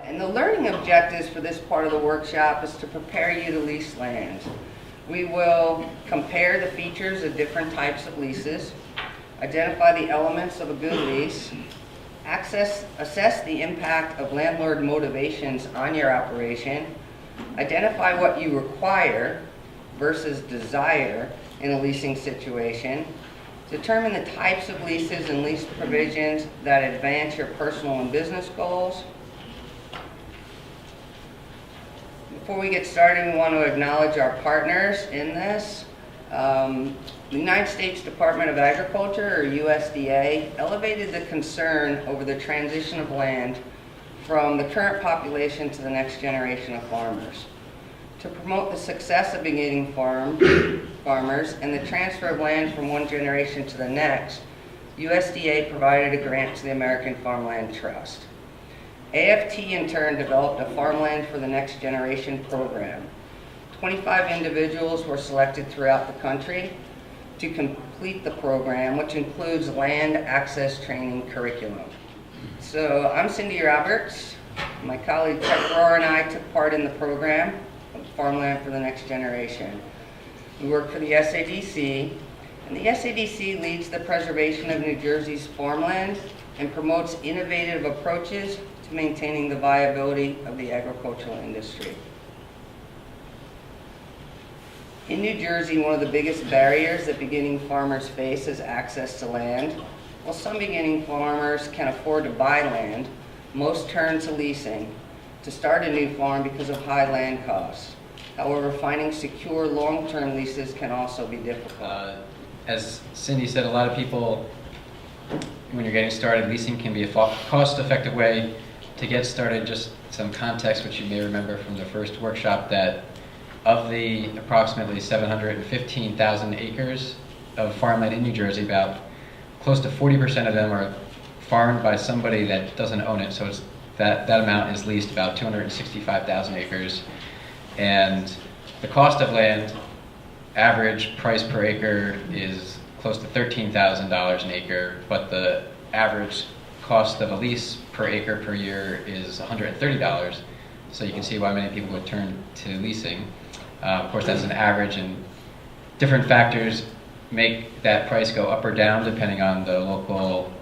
And the learning objectives for this part of the workshop is to prepare you to lease land. We will compare the features of different types of leases, identify the elements of a good lease, assess the impact of landlord motivations on your operation, identify what you require versus desire in a leasing situation, determine the types of leases and lease provisions that advance your personal and business goals. Before we get started, we want to acknowledge our partners in this. The United States Department of Agriculture, or USDA, elevated the concern over the transition of land from the current population to the next generation of farmers. To promote the success of beginning farmers and the transfer of land from one generation to the next, USDA provided a grant to the American Farmland Trust. AFT in turn developed a Farmland for the Next Generation program. 25 individuals were selected throughout the country to complete the program, which includes land access training curriculum. So I'm Cindy Roberts. My colleague Chuck Rohr and I took part in the program, Farmland for the Next Generation. We work for the SADC, and the SADC leads the preservation of New Jersey's farmland and promotes innovative approaches to maintaining the viability of the agricultural industry. In New Jersey, one of the biggest barriers that beginning farmers face is access to land. While some beginning farmers can afford to buy land, most turn to leasing to start a new farm because of high land costs. However, finding secure long-term leases can also be difficult. As Cindy said, a lot of people, when you're getting started, leasing can be a cost-effective way to get started. Just some context, which you may remember from the first workshop, that of the approximately 715,000 acres of farmland in New Jersey, about close to 40% of them are farmed by somebody that doesn't own it. So that amount is leased, about 265,000 acres. And the cost of land, average price per acre, is close to $13,000 an acre, but the average cost of a lease per acre per year is $130. So you can see why many people would turn to leasing. Of course, that's an average, and different factors make that price go up or down depending on the local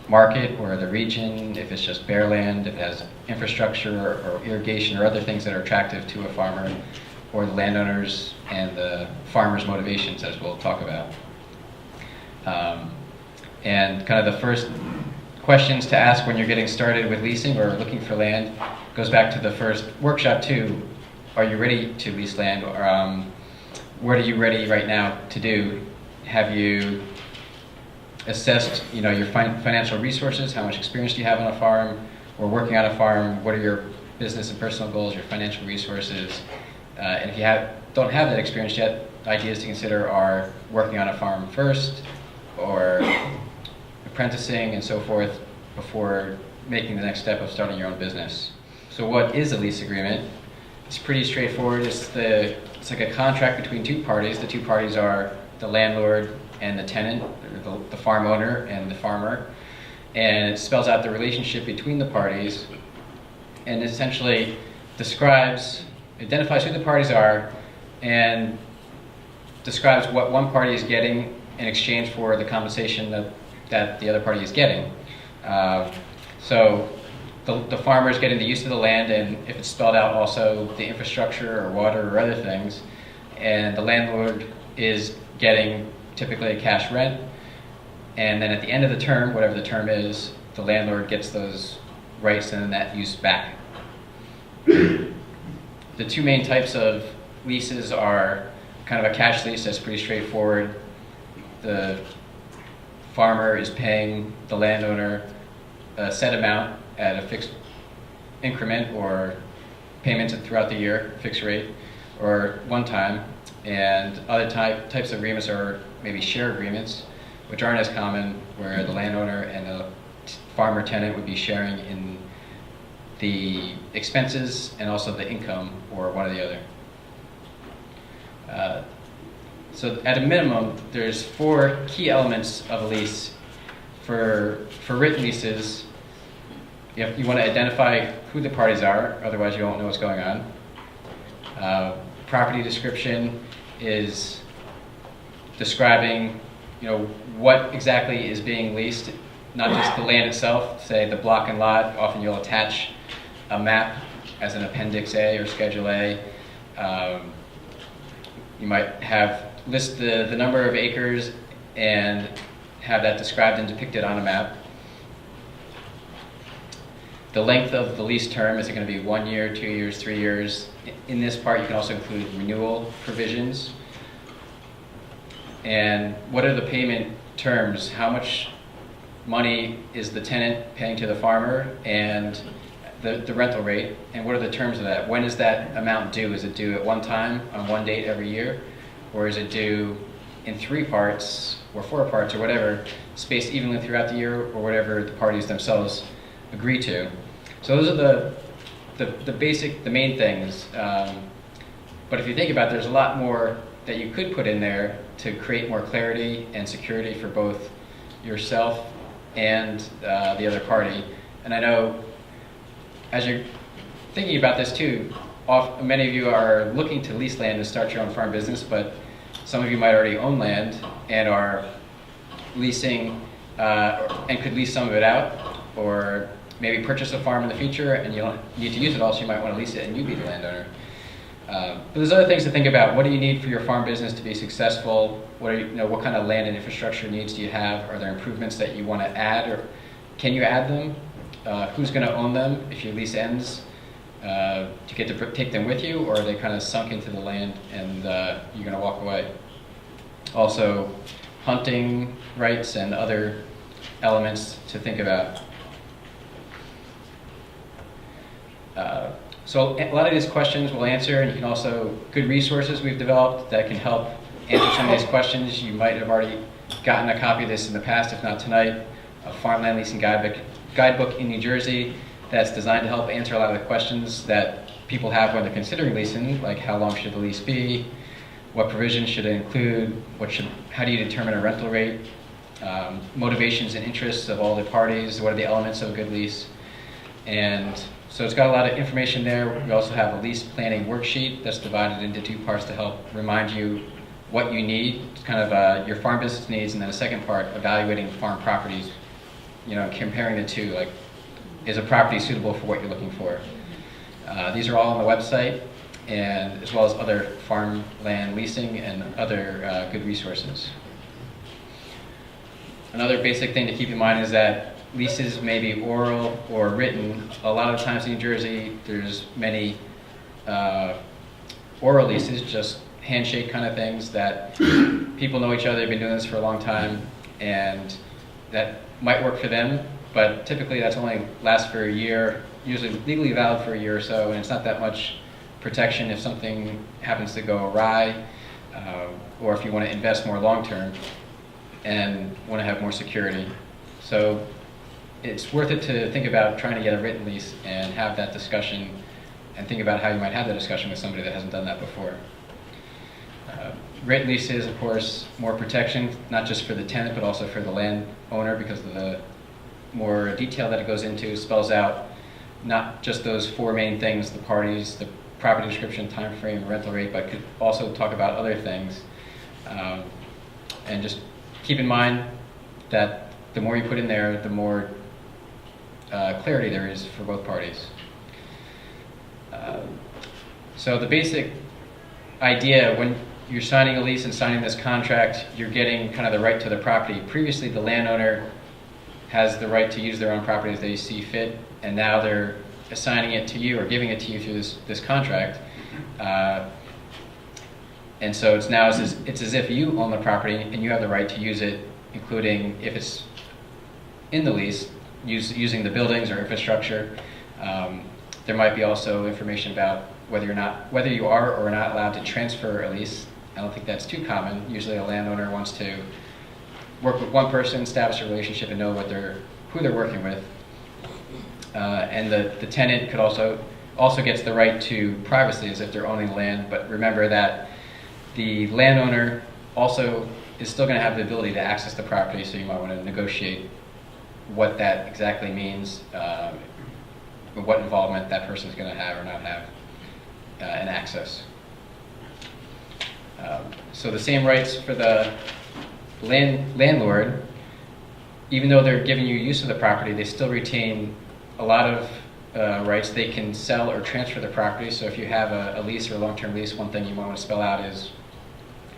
market or the region, if it's just bare land, if it has infrastructure or irrigation or other things that are attractive to a farmer, or the landowners and the farmer's motivations, as we'll talk about. And kind of the first questions to ask when you're getting started with leasing or looking for land goes back to the first workshop too. Are you ready to lease land? Or what are you ready right now to do? Have you assessed, your financial resources? How much experience do you have on a farm or working on a farm? What are your business and personal goals, your financial resources? And if you don't have that experience yet, ideas to consider are working on a farm first, or apprenticing and so forth, before making the next step of starting your own business. So what is a lease agreement? It's pretty straightforward. It's like a contract between two parties. The two parties are the landlord and the tenant, or the farm owner and the farmer. And it spells out the relationship between the parties, and essentially identifies who the parties are, and describes what one party is getting in exchange for the compensation that the other party is getting. So the farmer is getting the use of the land, and if it's spelled out, also the infrastructure or water or other things. And the landlord is getting typically a cash rent. And then at the end of the term, whatever the term is, the landlord gets those rights and then that use back. The two main types of leases are kind of a cash lease that's pretty straightforward. The farmer is paying the landowner a set amount at a fixed increment, or payments throughout the year, fixed rate, or one time. And other types of agreements are maybe share agreements, which aren't as common, where the landowner and the farmer tenant would be sharing in the expenses and also the income, or one or the other. So at a minimum, there's 4 key elements of a lease. For written leases, you want to identify who the parties are, otherwise you won't know what's going on. Property description is describing, what exactly is being leased, not just the land itself, say the block and lot. Often you'll attach a map as an Appendix A or Schedule A. You might list the number of acres and have that described and depicted on a map. The length of the lease term, is it going to be 1 year, 2 years, 3 years? In this part, you can also include renewal provisions. And what are the payment terms? How much money is the tenant paying to the farmer, and the rental rate, and what are the terms of that? When is that amount due? Is it due at one time on one date every year? Or is it due in 3 parts or 4 parts or whatever, spaced evenly throughout the year, or whatever the parties themselves agree to? So those are the main things. But if you think about it, there's a lot more that you could put in there to create more clarity and security for both yourself and the other party. And I know as you're thinking about this too, many of you are looking to lease land and start your own farm business, but some of you might already own land and are leasing and could lease some of it out, or maybe purchase a farm in the future and you don't need to use it all, so you might want to lease it and you be the landowner. But there's other things to think about. What do you need for your farm business to be successful? What kind of land and infrastructure needs do you have? Are there improvements that you want to add, or can you add them? Who's going to own them if your lease ends? Do you get to take them with you, or are they kind of sunk into the land and you're going to walk away? Also, hunting rights and other elements to think about. So a lot of these questions we'll answer, and you can also, good resources we've developed that can help answer some of these questions. You might have already gotten a copy of this in the past, if not tonight, a Farmland Leasing Guidebook in New Jersey that's designed to help answer a lot of the questions that people have when they're considering leasing, like how long should the lease be, what provisions should it include, how do you determine a rental rate, motivations and interests of all the parties, what are the elements of a good lease. And so it's got a lot of information there. We also have a lease planning worksheet that's divided into 2 parts to help remind you what you need, kind of your farm business needs, and then a second part, evaluating farm properties, comparing the two, like, is a property suitable for what you're looking for? These are all on the website, and as well as other farmland leasing and other good resources. Another basic thing to keep in mind is that leases may be oral or written. A lot of times in New Jersey, there's many oral leases, just handshake kind of things that people know each other, they've been doing this for a long time, and that might work for them, but typically that's only lasts for a year, usually legally valid for a year or so, and it's not that much protection if something happens to go awry, or if you want to invest more long-term and want to have more security. So it's worth it to think about trying to get a written lease and have that discussion, and think about how you might have that discussion with somebody that hasn't done that before. Written leases, of course, more protection, not just for the tenant, but also for the landowner, because of the more detail that it goes into, spells out not just those 4 main things, the parties, the property description, time frame, rental rate, but could also talk about other things. And just keep in mind that the more you put in there, the more clarity there is for both parties. So the basic idea, when you're signing a lease and signing this contract, you're getting kind of the right to the property. Previously, the landowner has the right to use their own property as they see fit, and now they're assigning it to you or giving it to you through this contract. And so it's as if you own the property and you have the right to use it, including, if it's in the lease, using the buildings or infrastructure. There might be also information about whether you are or not allowed to transfer a lease. I don't think that's too common. Usually a landowner wants to work with one person, establish a relationship, and know who they're working with. And the tenant could also gets the right to privacy as if they're owning land, but remember that the landowner also is still going to have the ability to access the property, so you might want to negotiate what that exactly means. what involvement that person's going to have or not have and access. So the same rights for the landlord, even though they're giving you use of the property, they still retain a lot of rights. They can sell or transfer the property. So if you have a lease or a long-term lease, one thing you might want to spell out is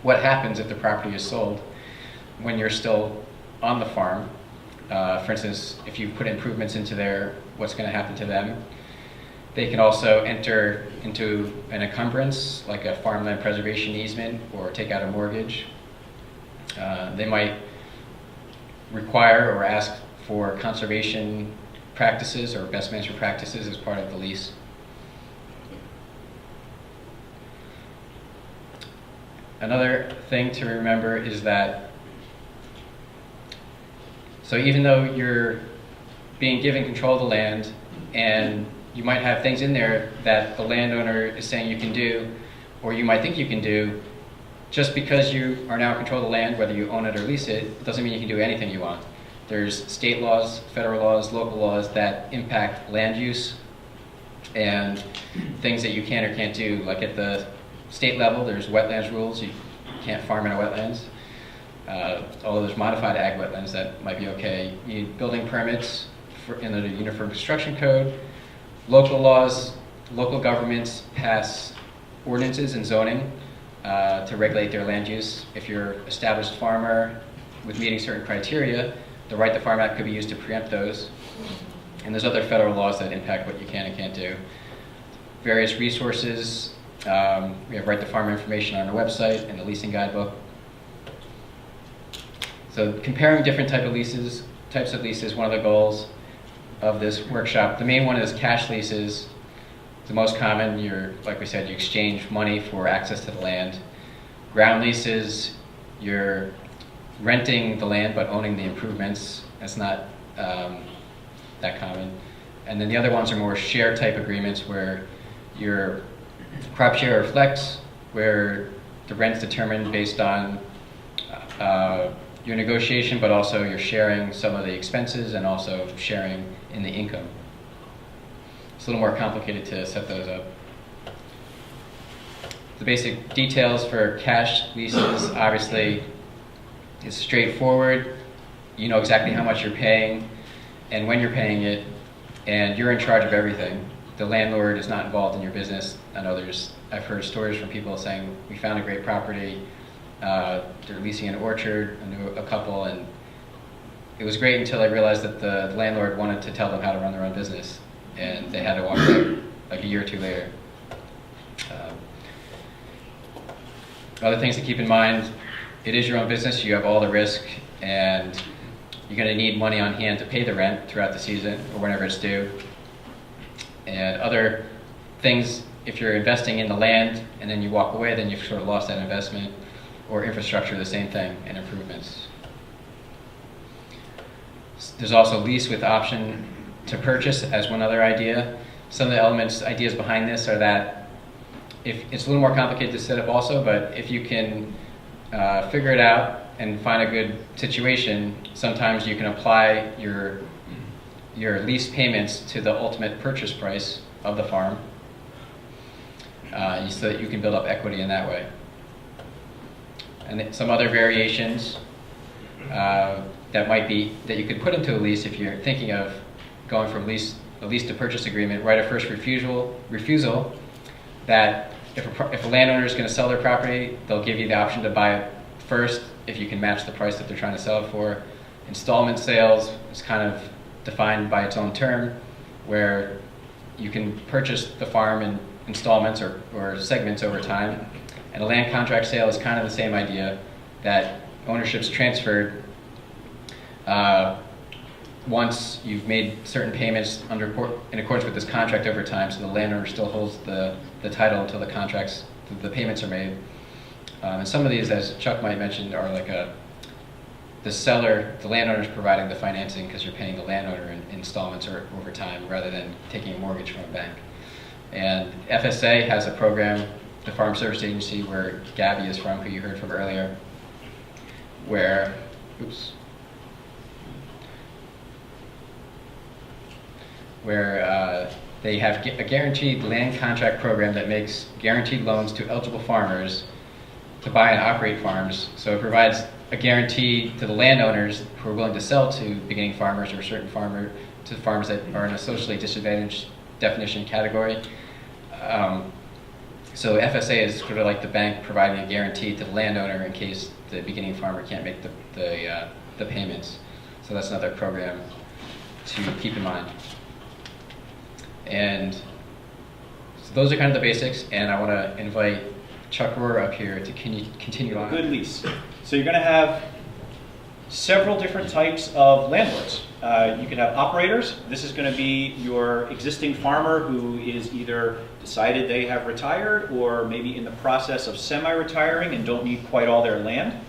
what happens if the property is sold when you're still on the farm. For instance, if you put improvements into there, what's going to happen to them? They can also enter into an encumbrance, like a farmland preservation easement, or take out a mortgage. They might require or ask for conservation practices or best management practices as part of the lease. Another thing to remember is that, so even though you're being given control of the land, and you might have things in there that the landowner is saying you can do, or you might think you can do, just because you are now in control of the land, whether you own it or lease it, doesn't mean you can do anything you want. There's state laws, federal laws, local laws that impact land use and things that you can or can't do. Like at the state level, there's wetlands rules. You can't farm in wetlands. Although there's modified ag wetlands that might be okay. You need building permits in the Uniform Construction Code. Local laws, local governments pass ordinances and zoning to regulate their land use. If you're an established farmer with meeting certain criteria, the Right to Farm Act could be used to preempt those. And there's other federal laws that impact what you can and can't do. Various resources. We have Right to Farm information on our website and the leasing guidebook. So comparing different types of leases, one of the goals of this workshop. The main one is cash leases. The most common, like we said, you exchange money for access to the land. Ground leases, you're renting the land but owning the improvements. That's not that common. And then the other ones are more share type agreements where your crop share or flex, where the rent's determined based on your negotiation, but also you're sharing some of the expenses and also sharing in the income. It's a little more complicated to set those up. The basic details for cash leases, obviously, is straightforward. You know exactly how much you're paying and when you're paying it, and you're in charge of everything. The landlord is not involved in your business. I've heard stories from people saying, we found a great property, they're leasing an orchard, I knew a couple, and it was great until I realized that the landlord wanted to tell them how to run their own business, and they had to walk out like a year or two later. Other things to keep in mind, it is your own business, you have all the risk, and you're going to need money on hand to pay the rent throughout the season or whenever it's due. And other things, if you're investing in the land and then you walk away, then you've sort of lost that investment. Or infrastructure, the same thing, and improvements. There's also lease with option to purchase as one other idea. Some of the ideas behind this are that if it's a little more complicated to set up also, but if you can figure it out and find a good situation, sometimes you can apply your lease payments to the ultimate purchase price of the farm, so that you can build up equity in that way. And some other variations that you could put into a lease if you're thinking of going from a lease to purchase agreement, right of first refusal, that if a landowner is going to sell their property, they'll give you the option to buy it first if you can match the price that they're trying to sell it for. Installment sales is kind of defined by its own term, where you can purchase the farm in installments or segments over time. And a land contract sale is kind of the same idea, that ownership's transferred once you've made certain payments in accordance with this contract over time, so the landowner still holds the title until the payments are made. And some of these, as Chuck might mention, are like the landowner is providing the financing because you're paying the landowner in installments or over time rather than taking a mortgage from a bank. And FSA has a program, the Farm Service Agency, where Gabby is from, who you heard from earlier, where they have a guaranteed land contract program that makes guaranteed loans to eligible farmers to buy and operate farms. So it provides a guarantee to the landowners who are willing to sell to beginning farmers or certain to farms that are in a socially disadvantaged definition category. So FSA is sort of like the bank providing a guarantee to the landowner in case the beginning farmer can't make the payments. So that's another program to keep in mind. And so those are kind of the basics, and I want to invite Chuck Rohrer up here to continue on. Good lease. So you're going to have several different types of landlords. You can have operators. This is going to be your existing farmer who is either decided they have retired or maybe in the process of semi-retiring and don't need quite all their land.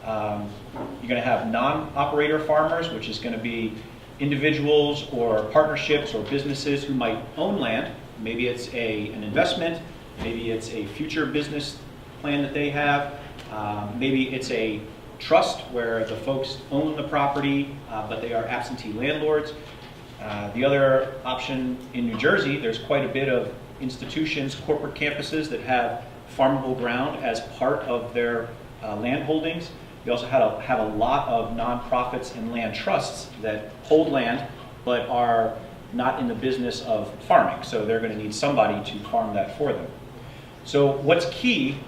You're going to have non-operator farmers, which is going to be individuals or partnerships or businesses who might own land. Maybe it's an investment, maybe it's a future business plan that they have, maybe it's a trust where the folks own the property, but they are absentee landlords. The other option in New Jersey, there's quite a bit of institutions, corporate campuses that have farmable ground as part of their land holdings. You also have a lot of nonprofits and land trusts that hold land but are not in the business of farming, so they're going to need somebody to farm that for them. So what's key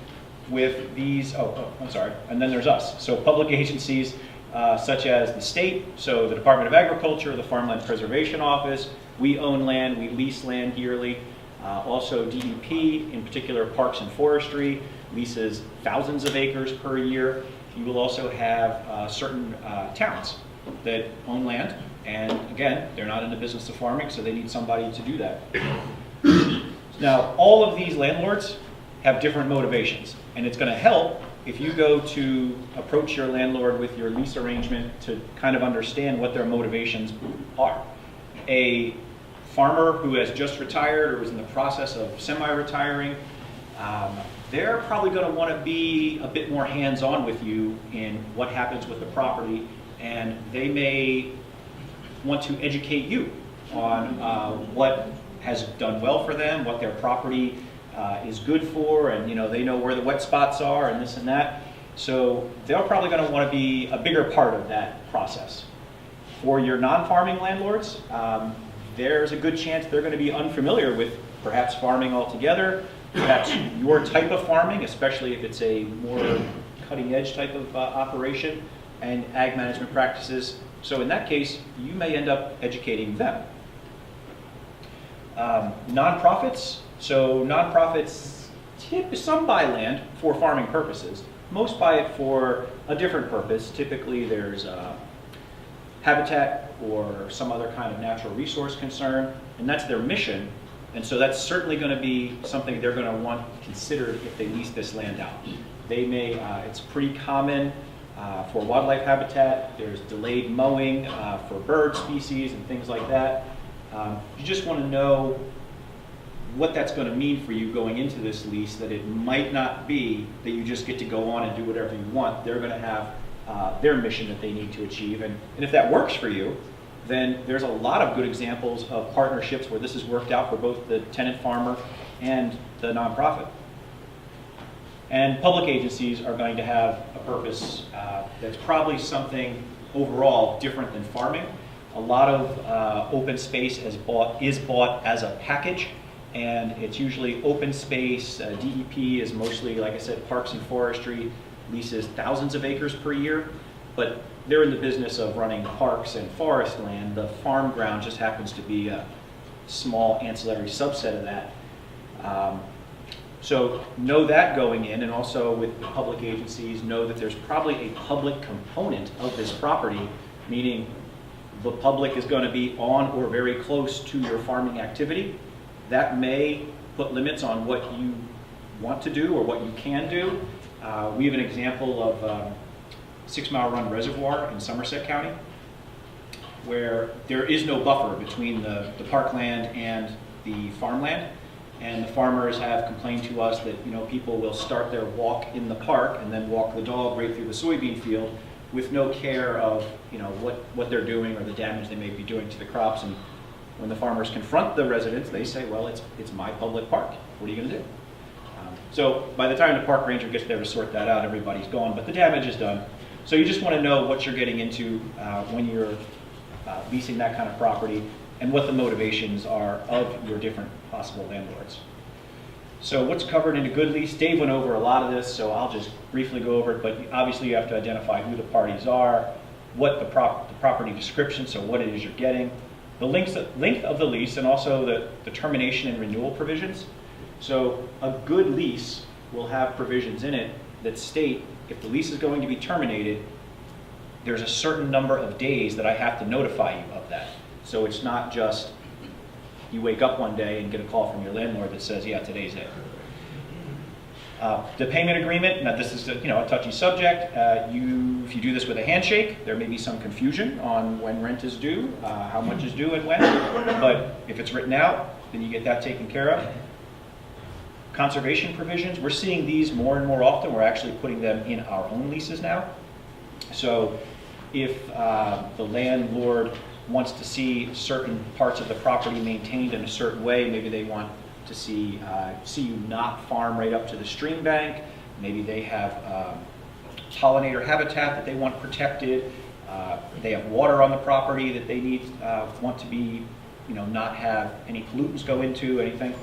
with these, and then there's us. So public agencies such as the state, so the Department of Agriculture, the Farmland Preservation Office, we own land, we lease land yearly. Also DEP, in particular Parks and Forestry, leases thousands of acres per year. You will also have certain towns that own land, and again, they're not in the business of farming, so they need somebody to do that. Now, all of these landlords have different motivations, and it's going to help if you go to approach your landlord with your lease arrangement to kind of understand what their motivations are. A farmer who has just retired or is in the process of semi-retiring, they're probably going to want to be a bit more hands-on with you in what happens with the property, and they may want to educate you on what has done well for them, what their property is good for, and they know where the wet spots are and this and that. So they're probably going to want to be a bigger part of that process. For your non-farming landlords, there's a good chance they're going to be unfamiliar with perhaps farming altogether, perhaps your type of farming, especially if it's a more cutting-edge type of operation, and ag management practices. So in that case, you may end up educating them. Nonprofits. So nonprofits, some buy land for farming purposes. Most buy it for a different purpose. Typically there's habitat or some other kind of natural resource concern, and that's their mission. And so that's certainly going to be something they're going to want considered if they lease this land out. They may, it's pretty common for wildlife habitat. There's delayed mowing for bird species and things like that. You just want to know what that's going to mean for you going into this lease, that it might not be that you just get to go on and do whatever you want. They're going to have their mission that they need to achieve. And if that works for you, then there's a lot of good examples of partnerships where this has worked out for both the tenant farmer and the nonprofit. And public agencies are going to have a purpose that's probably something overall different than farming. A lot of open space is bought as a package, and it's usually open space. DEP is mostly, like I said, Parks and Forestry, leases thousands of acres per year, but they're in the business of running parks and forest land. The farm ground just happens to be a small ancillary subset of that. So know that going in, and also with the public agencies, know that there's probably a public component of this property, meaning the public is going to be on or very close to your farming activity. That may put limits on what you want to do or what you can do. We have an example of 6 Mile Run Reservoir in Somerset County, where there is no buffer between the parkland and the farmland. And the farmers have complained to us that people will start their walk in the park and then walk the dog right through the soybean field with no care of what they're doing or the damage they may be doing to the crops. And when the farmers confront the residents, they say, well, it's my public park. What are you going to do? So by the time the park ranger gets there to sort that out, everybody's gone, but the damage is done. So you just want to know what you're getting into when you're leasing that kind of property and what the motivations are of your different possible landlords. So what's covered in a good lease? Dave went over a lot of this, so I'll just briefly go over it, but obviously you have to identify who the parties are, what the property description, so what it is you're getting, the length of the lease, and also the termination and renewal provisions. So a good lease will have provisions in it that state if the lease is going to be terminated, there's a certain number of days that I have to notify you of that. So it's not just you wake up one day and get a call from your landlord that says, yeah, today's it. The payment agreement, now this is a touchy subject. If you do this with a handshake, there may be some confusion on when rent is due, how much is due and when, but if it's written out, then you get that taken care of. Conservation provisions, we're seeing these more and more often. We're actually putting them in our own leases now. So if the landlord wants to see certain parts of the property maintained in a certain way, maybe they want to see you not farm right up to the stream bank. Maybe they have pollinator habitat that they want protected. They have water on the property that they want to be, not have any pollutants go into anything.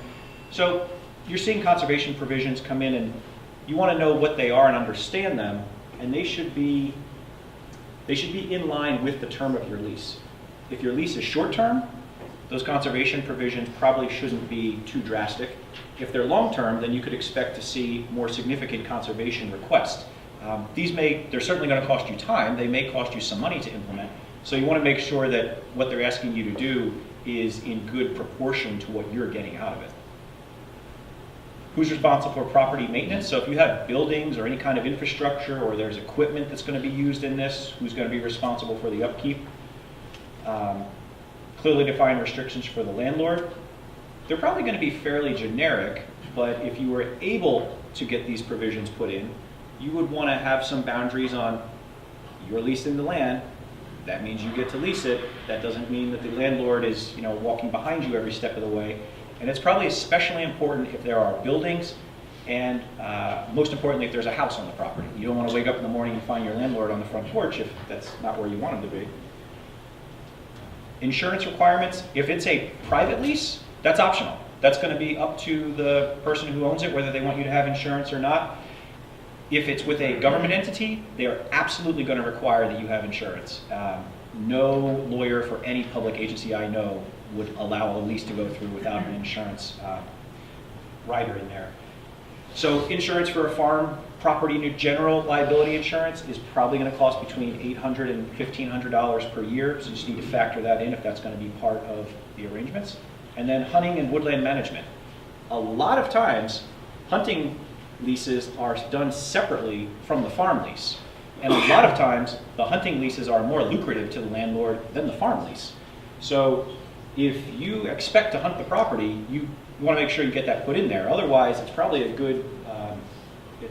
So you're seeing conservation provisions come in, and you want to know what they are and understand them, and they should be in line with the term of your lease. If your lease is short-term, those conservation provisions probably shouldn't be too drastic. If they're long-term, then you could expect to see more significant conservation requests. They're certainly going to cost you time. They may cost you some money to implement. So you want to make sure that what they're asking you to do is in good proportion to what you're getting out of it. Who's responsible for property maintenance? So if you have buildings or any kind of infrastructure, or there's equipment that's going to be used in this, who's going to be responsible for the upkeep? Clearly defined restrictions for the landlord. They're probably going to be fairly generic, but if you were able to get these provisions put in, you would want to have some boundaries on you're leasing the land. That means you get to lease it. That doesn't mean that the landlord is walking behind you every step of the way. And it's probably especially important if there are buildings, and most importantly, if there's a house on the property. You don't want to wake up in the morning and find your landlord on the front porch if that's not where you want him to be. Insurance requirements, if it's a private lease, that's optional. That's going to be up to the person who owns it, whether they want you to have insurance or not. If it's with a government entity, they are absolutely going to require that you have insurance. No lawyer for any public agency I know would allow a lease to go through without an insurance rider in there. So insurance for a farm property, general liability insurance, is probably going to cost between $800 and $1,500 per year. So you just need to factor that in if that's going to be part of the arrangements. And then hunting and woodland management. A lot of times, hunting leases are done separately from the farm lease. And a lot of times, the hunting leases are more lucrative to the landlord than the farm lease. So if you expect to hunt the property, you want to make sure you get that put in there. Otherwise, it's probably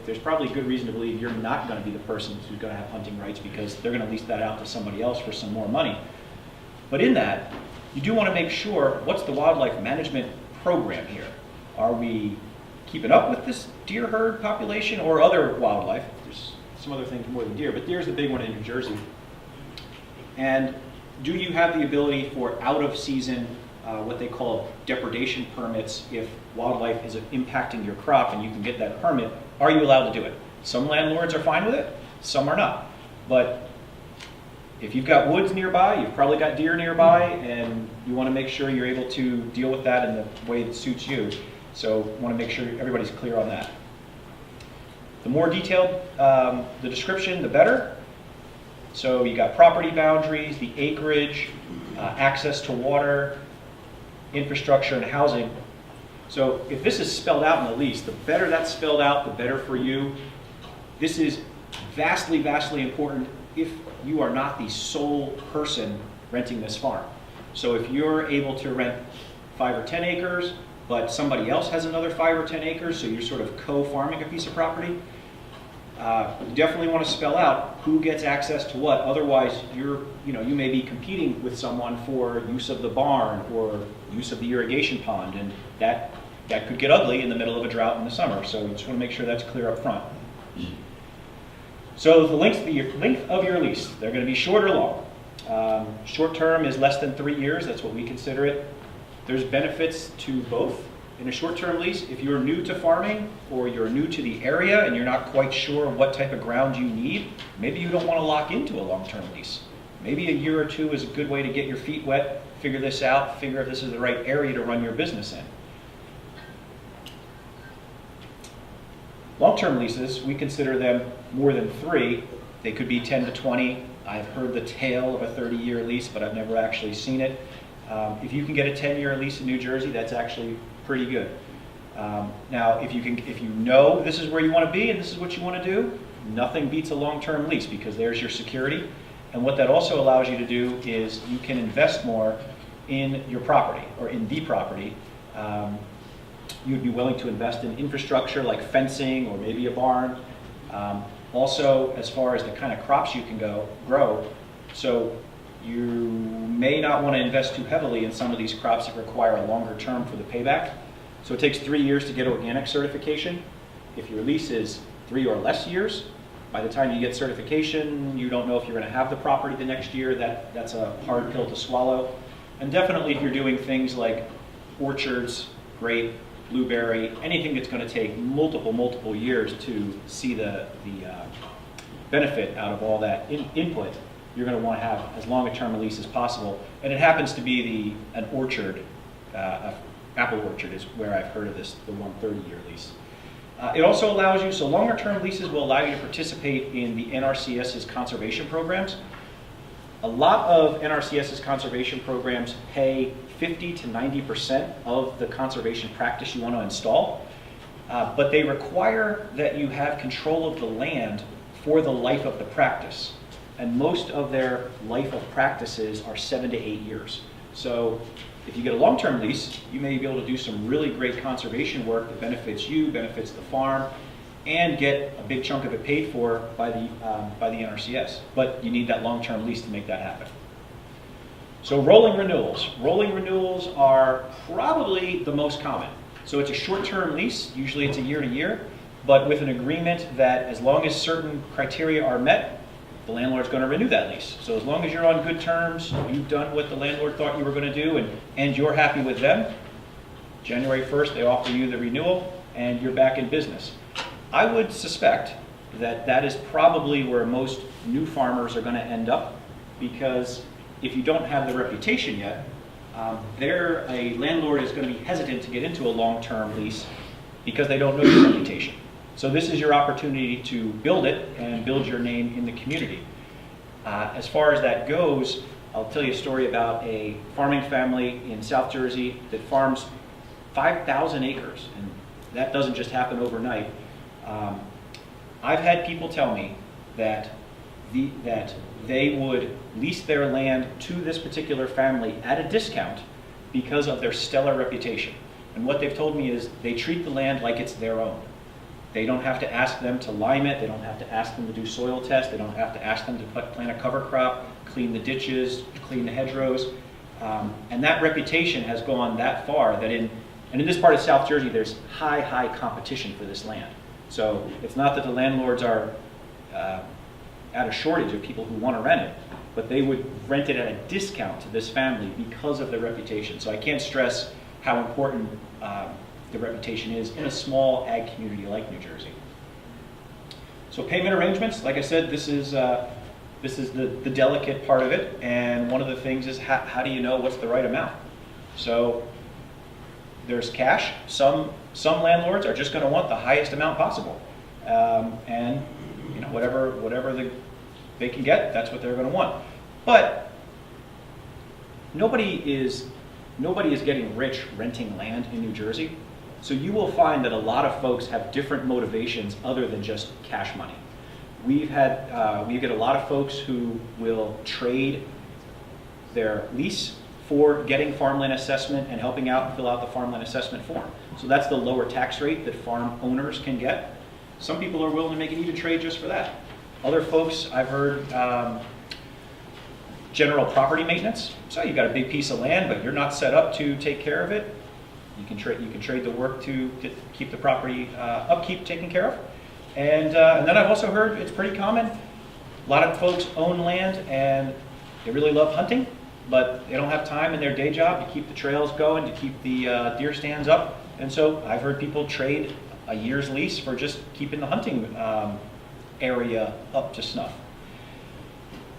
there's probably a good reason to believe you're not going to be the person who's going to have hunting rights, because they're going to lease that out to somebody else for some more money. But in that, you do want to make sure, what's the wildlife management program here? Are we keeping up with this deer herd population or other wildlife? There's some other things more than deer, but deer's the big one in New Jersey. And do you have the ability for out-of-season, what they call depredation permits, if wildlife is impacting your crop and you can get that permit? Are you allowed to do it? Some landlords are fine with it, some are not. But if you've got woods nearby, you've probably got deer nearby, and you want to make sure you're able to deal with that in the way that suits you. So want to make sure everybody's clear on that. The more detailed the description, the better. So you got property boundaries, the acreage, access to water, infrastructure, and housing. So if this is spelled out in the lease, the better that's spelled out, the better for you. This is vastly, vastly important if you are not the sole person renting this farm. So if you're able to rent 5 or 10 acres, but somebody else has another 5 or 10 acres, so you're sort of co-farming a piece of property, You definitely want to spell out who gets access to what. Otherwise, you may be competing with someone for use of the barn or use of the irrigation pond, and that could get ugly in the middle of a drought in the summer. So you just want to make sure that's clear up front. So the length of your lease, they're going to be short or long. Short term is less than 3 years. That's what we consider it. There's benefits to both. In a short-term lease, if you're new to farming or you're new to the area and you're not quite sure what type of ground you need, maybe you don't want to lock into a long-term lease. Maybe a year or two is a good way to get your feet wet, figure this out, figure if this is the right area to run your business in. Long-term leases, we consider them more than 3. They could be 10 to 20. I've heard the tale of a 30-year lease, but I've never actually seen it. If you can get a 10-year lease in New Jersey, that's actually pretty good. Now, if you know this is where you want to be and this is what you want to do, nothing beats a long-term lease because there's your security. And what that also allows you to do is you can invest more in your property or in the property. You'd be willing to invest in infrastructure like fencing or maybe a barn. Also, as far as the kind of crops you can grow, so you may not want to invest too heavily in some of these crops that require a longer term for the payback. So it takes 3 years to get organic certification. If your lease is 3 or less years, by the time you get certification, you don't know if you're going to have the property the next year. That's a hard pill to swallow. And definitely if you're doing things like orchards, grape, blueberry, anything that's going to take multiple years to see the benefit out of all that input, you're going to want to have as long a term a lease as possible. And it happens to be an orchard, apple orchard is where I've heard of this, the 130-year lease. It also allows you, so longer term leases will allow you to participate in the NRCS's conservation programs. A lot of NRCS's conservation programs pay 50 to 90% of the conservation practice you want to install, but they require that you have control of the land for the life of the practice. And most of their life of practices are 7 to 8 years. So if you get a long-term lease, you may be able to do some really great conservation work that benefits you, benefits the farm, and get a big chunk of it paid for by the NRCS. But you need that long-term lease to make that happen. So rolling renewals. Rolling renewals are probably the most common. So it's a short-term lease, usually it's a year to year, but with an agreement that as long as certain criteria are met, the landlord's going to renew that lease. So as long as you're on good terms, you've done what the landlord thought you were going to do, and you're happy with them, January 1st they offer you the renewal, and you're back in business. I would suspect that that is probably where most new farmers are going to end up, because if you don't have the reputation yet, a landlord is going to be hesitant to get into a long-term lease because they don't know your reputation. So this is your opportunity to build it and build your name in the community. As far as that goes, I'll tell you a story about a farming family in South Jersey that farms 5,000 acres, and that doesn't just happen overnight. I've had people tell me that they would lease their land to this particular family at a discount because of their stellar reputation. And what they've told me is they treat the land like it's their own. They don't have to ask them to lime it. They don't have to ask them to do soil tests. They don't have to ask them to plant a cover crop, clean the ditches, clean the hedgerows. And that reputation has gone that far that in this part of South Jersey, there's high competition for this land. So it's not that the landlords are at a shortage of people who want to rent it, but they would rent it at a discount to this family because of their reputation. So I can't stress how important the reputation is in a small ag community like New Jersey. So payment arrangements, like I said, this is the delicate part of it, and one of the things is how do you know what's the right amount? So there's cash. Some landlords are just going to want the highest amount possible, and whatever they can get, that's what they're going to want. But nobody is getting rich renting land in New Jersey. So you will find that a lot of folks have different motivations other than just cash money. We get a lot of folks who will trade their lease for getting farmland assessment and helping out and fill out the farmland assessment form. So that's the lower tax rate that farm owners can get. Some people are willing to make an even trade just for that. Other folks, I've heard, general property maintenance. So you've got a big piece of land, but you're not set up to take care of it. You can trade the work to keep the property upkeep taken care of. And then I've also heard it's pretty common. A lot of folks own land and they really love hunting, but they don't have time in their day job to keep the trails going, to keep the deer stands up. And so I've heard people trade a year's lease for just keeping the hunting area up to snuff.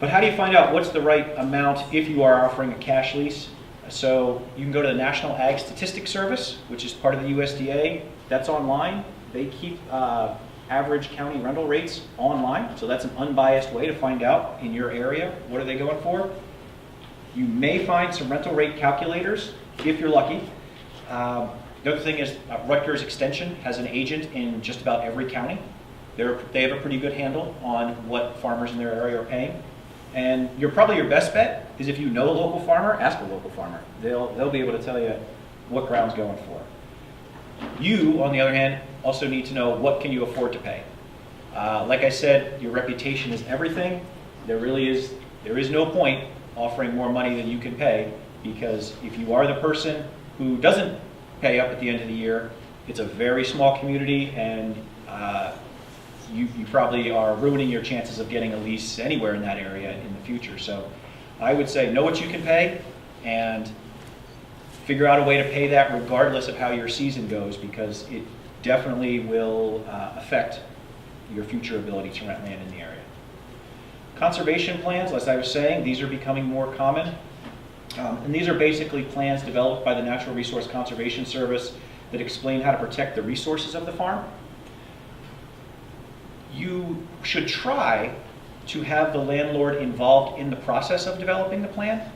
But how do you find out what's the right amount if you are offering a cash lease? So you can go to the National Ag Statistics Service, which is part of the USDA. That's online. They keep average county rental rates online, so that's an unbiased way to find out in your area what are they going for. You may find some rental rate calculators if you're lucky. The other thing is Rutgers Extension has an agent in just about every county. They have a pretty good handle on what farmers in their area are paying. And your best bet is if you know a local farmer, ask a local farmer. They'll be able to tell you what ground's going for. You, on the other hand, also need to know what can you afford to pay. Like I said, your reputation is everything. There is no point offering more money than you can pay, because if you are the person who doesn't pay up at the end of the year, it's a very small community, and you probably are ruining your chances of getting a lease anywhere in that area in the future. So I would say know what you can pay and figure out a way to pay that regardless of how your season goes, because it definitely will affect your future ability to rent land in the area. Conservation plans, as I was saying, these are becoming more common. And these are basically plans developed by the Natural Resource Conservation Service that explain how to protect the resources of the farm. You should try to have the landlord involved in the process of developing the plan.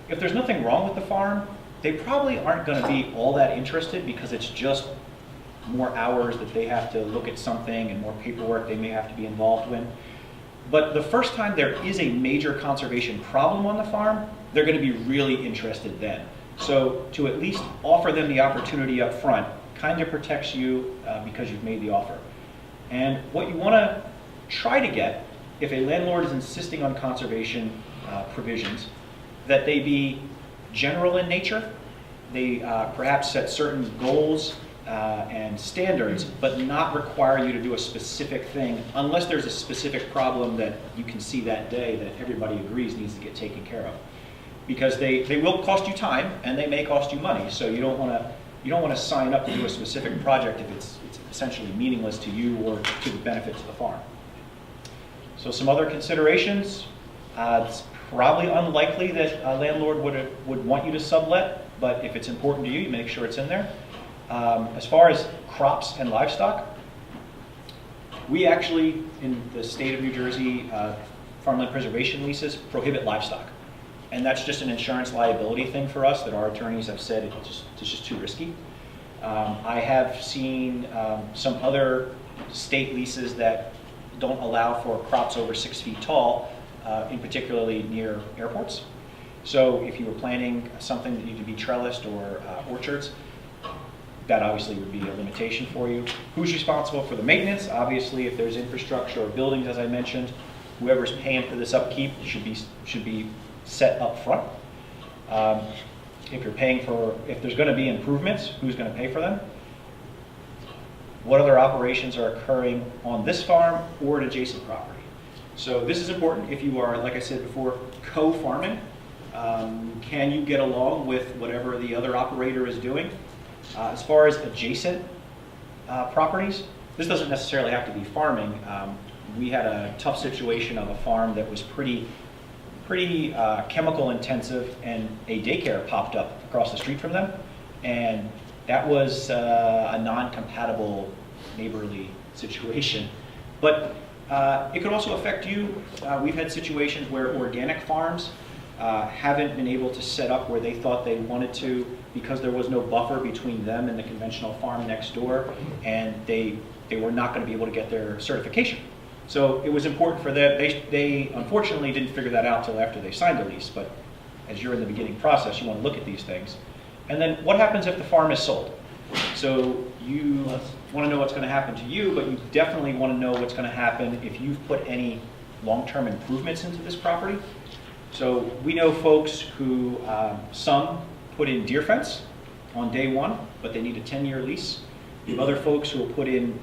If there's nothing wrong with the farm, they probably aren't going to be all that interested, because it's just more hours that they have to look at something and more paperwork they may have to be involved in. But the first time there is a major conservation problem on the farm, they're going to be really interested then. So to at least offer them the opportunity up front kind of protects you because you've made the offer. And what you want to try to get, if a landlord is insisting on conservation provisions, that they be general in nature. They perhaps set certain goals and standards, but not require you to do a specific thing unless there's a specific problem that you can see that day that everybody agrees needs to get taken care of. Because they will cost you time and they may cost you money, so you don't want to sign up to do a specific project if it's essentially meaningless to you or to the benefit to the farm. So some other considerations. It's probably unlikely that a landlord would want you to sublet, but if it's important to you, you make sure it's in there. As far as crops and livestock, we actually, in the state of New Jersey, farmland preservation leases prohibit livestock. And that's just an insurance liability thing for us that our attorneys have said it's just too risky. I have seen some other state leases that don't allow for crops over 6 feet tall, in particularly near airports. So if you were planting something that needed to be trellised or orchards, that obviously would be a limitation for you. Who's responsible for the maintenance? Obviously, if there's infrastructure or buildings, as I mentioned, whoever's paying for this upkeep should be set up front. If there's going to be improvements, who's going to pay for them? What other operations are occurring on this farm or an adjacent property? So this is important if you are, like I said before, co-farming. Can you get along with whatever the other operator is doing? As far as adjacent properties, this doesn't necessarily have to be farming. We had a tough situation of a farm that was pretty chemical intensive, and a daycare popped up across the street from them, and that was a non-compatible neighborly situation. But it could also affect you. We've had situations where organic farms haven't been able to set up where they thought they wanted to because there was no buffer between them and the conventional farm next door, and they were not going to be able to get their certification. So it was important for them. They unfortunately didn't figure that out till after they signed the lease, but as you're in the beginning process, you want to look at these things. And then what happens if the farm is sold? So want to know what's going to happen to you, but you definitely want to know what's going to happen if you've put any long-term improvements into this property. So we know folks who, some put in deer fence on day one, but they need a 10-year lease. We have other folks who will put in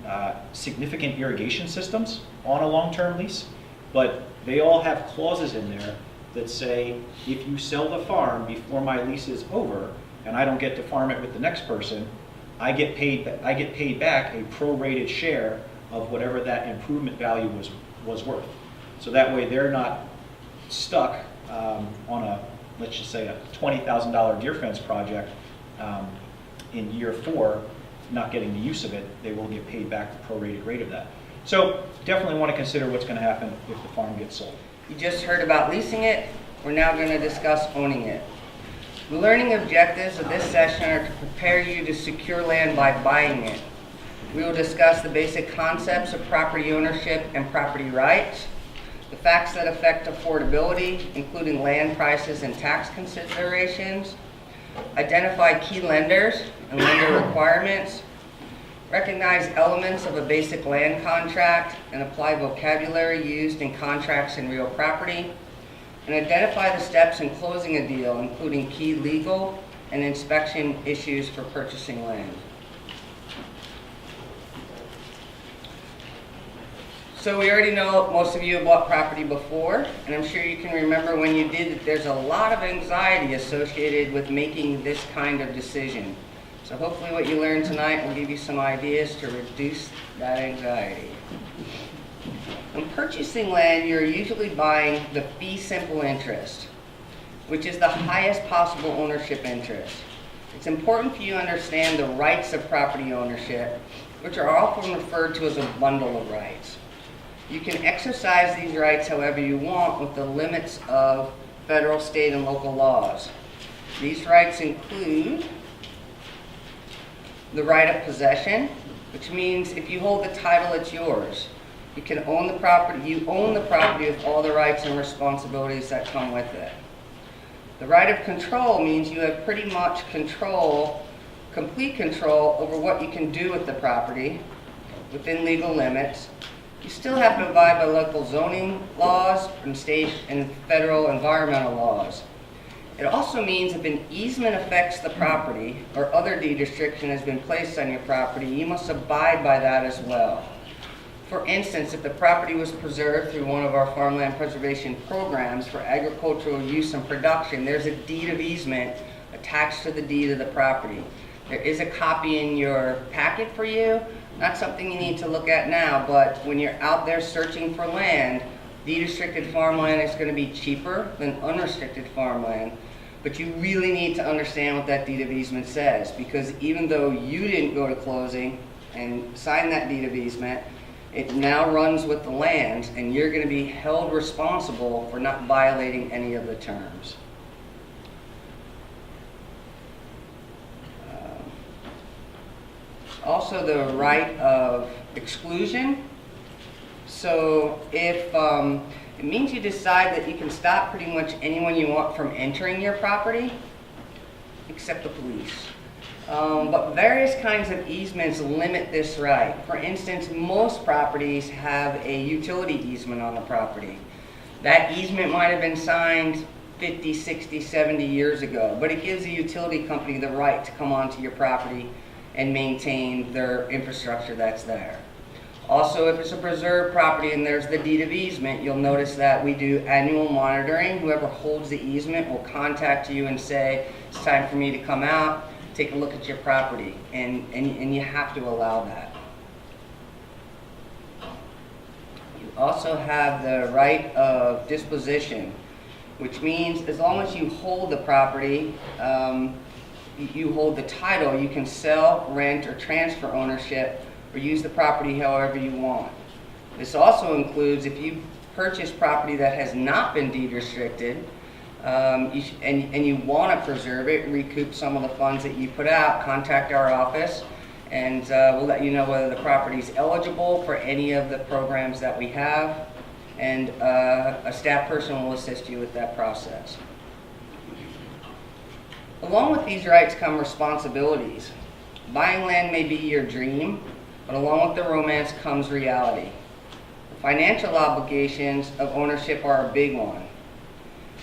significant irrigation systems on a long-term lease, but they all have clauses in there that say, if you sell the farm before my lease is over and I don't get to farm it with the next person, I get paid back a prorated share of whatever that improvement value was worth. So that way they're not stuck on a, let's just say, a $20,000 deer fence project in year 4, not getting the use of it. They will get paid back the prorated rate of that. So definitely want to consider what's going to happen if the farm gets sold. You just heard about leasing it. We're now going to discuss owning it. The learning objectives of this session are to prepare you to secure land by buying it. We will discuss the basic concepts of property ownership and property rights, the facts that affect affordability, including land prices and tax considerations, identify key lenders and lender requirements, recognize elements of a basic land contract and apply vocabulary used in contracts in real property, and identify the steps in closing a deal, including key legal and inspection issues for purchasing land. So we already know most of you have bought property before, and I'm sure you can remember when you did that there's a lot of anxiety associated with making this kind of decision. So hopefully what you learned tonight will give you some ideas to reduce that anxiety. When purchasing land, you're usually buying the fee simple interest, which is the highest possible ownership interest. It's important for you to understand the rights of property ownership, which are often referred to as a bundle of rights. You can exercise these rights however you want with the limits of federal, state, and local laws. These rights include the right of possession, which means if you hold the title, it's yours. You can own the property. You own the property with all the rights and responsibilities that come with it. The right of control means you have pretty much control, complete control over what you can do with the property within legal limits. You still have to abide by local zoning laws and state and federal environmental laws. It also means if an easement affects the property or other deed restriction has been placed on your property, you must abide by that as well. For instance, if the property was preserved through one of our farmland preservation programs for agricultural use and production, there's a deed of easement attached to the deed of the property. There is a copy in your packet for you. Not something you need to look at now, but when you're out there searching for land, deed restricted farmland is going to be cheaper than unrestricted farmland. But you really need to understand what that deed of easement says, because even though you didn't go to closing and sign that deed of easement, it now runs with the land, and you're going to be held responsible for not violating any of the terms. Also, the right of exclusion. So if it means you decide that you can stop pretty much anyone you want from entering your property, except the police. But various kinds of easements limit this right. For instance, most properties have a utility easement on the property. That easement might have been signed 50, 60, 70 years ago, but it gives the utility company the right to come onto your property and maintain their infrastructure that's there. Also, if it's a preserved property and there's the deed of easement, you'll notice that we do annual monitoring. Whoever holds the easement will contact you and say, it's time for me to come out, take a look at your property, and you have to allow that. You also have the right of disposition, which means as long as you hold the property, you hold the title, you can sell, rent, or transfer ownership or use the property however you want. This also includes if you purchase property that has not been deed restricted and you want to preserve it, recoup some of the funds that you put out, contact our office and we'll let you know whether the property is eligible for any of the programs that we have, and a staff person will assist you with that process. Along with these rights come responsibilities. Buying land may be your dream, but along with the romance comes reality. The financial obligations of ownership are a big one.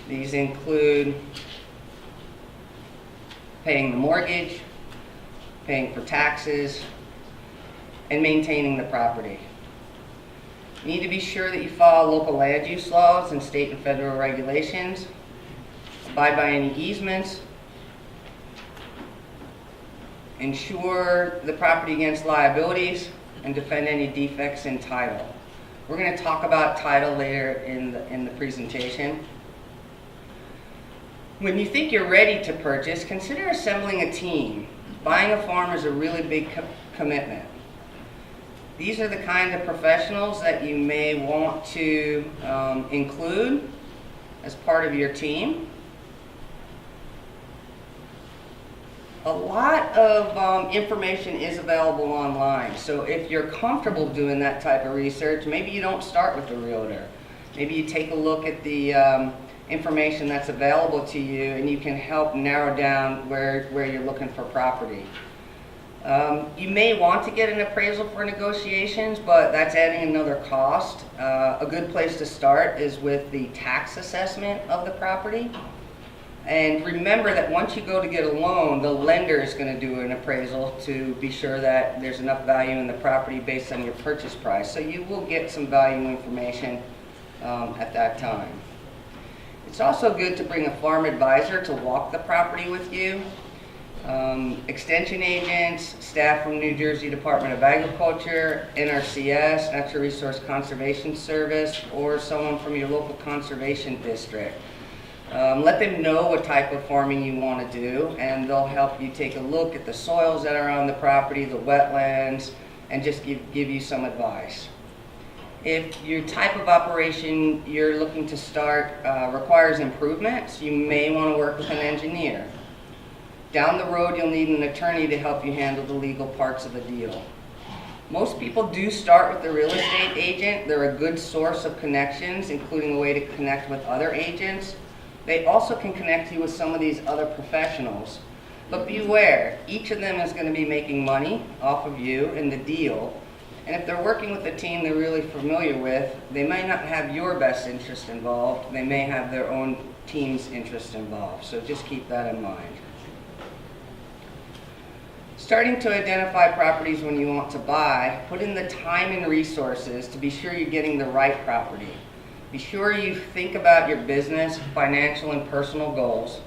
These include paying the mortgage, paying for taxes, and maintaining the property. You need to be sure that you follow local land use laws and state and federal regulations, abide by any easements, insure the property against liabilities, and defend any defects in title. We're going to talk about title later in the presentation. When you think you're ready to purchase, consider assembling a team. Buying a farm is a really big commitment. These are the kind of professionals that you may want to include as part of your team. A lot of information is available online, so if you're comfortable doing that type of research, maybe you don't start with a realtor. Maybe you take a look at the information that's available to you, and you can help narrow down where you're looking for property. You may want to get an appraisal for negotiations, but that's adding another cost. A good place to start is with the tax assessment of the property. And remember that once you go to get a loan, the lender is going to do an appraisal to be sure that there's enough value in the property based on your purchase price. So you will get some value information at that time. It's also good to bring a farm advisor to walk the property with you. Extension agents, staff from New Jersey Department of Agriculture, NRCS, Natural Resource Conservation Service, or someone from your local conservation district. Let them know what type of farming you want to do, and they'll help you take a look at the soils that are on the property, the wetlands, and just give you some advice. If your type of operation you're looking to start requires improvements, you may want to work with an engineer. Down the road, you'll need an attorney to help you handle the legal parts of the deal. Most people do start with the real estate agent. They're a good source of connections, including a way to connect with other agents. They also can connect you with some of these other professionals. But beware, each of them is going to be making money off of you in the deal. And if they're working with a team they're really familiar with, they may not have your best interest involved. They may have their own team's interest involved. So just keep that in mind. Starting to identify properties when you want to buy, put in the time and resources to be sure you're getting the right property. Be sure you think about your business, financial, and personal goals.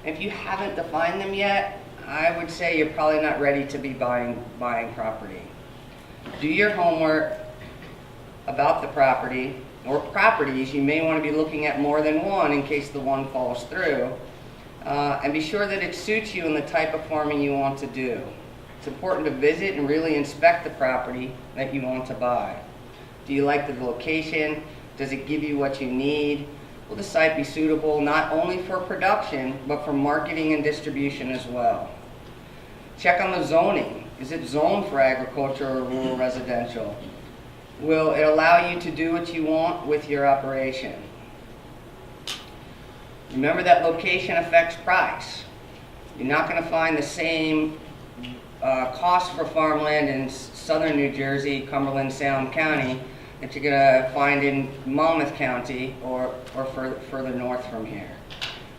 If you haven't defined them yet, I would say you're probably not ready to be buying property. Do your homework about the property or properties. You may want to be looking at more than one in case the one falls through. And be sure that it suits you and the type of farming you want to do. It's important to visit and really inspect the property that you want to buy. Do you like the location? Does it give you what you need? Will the site be suitable not only for production, but for marketing and distribution as well? Check on the zoning. Is it zoned for agriculture or rural residential? Will it allow you to do what you want with your operation? Remember that location affects price. You're not going to find the same cost for farmland in southern New Jersey, Cumberland, Salem County, that you're going to find in Monmouth County or further north from here.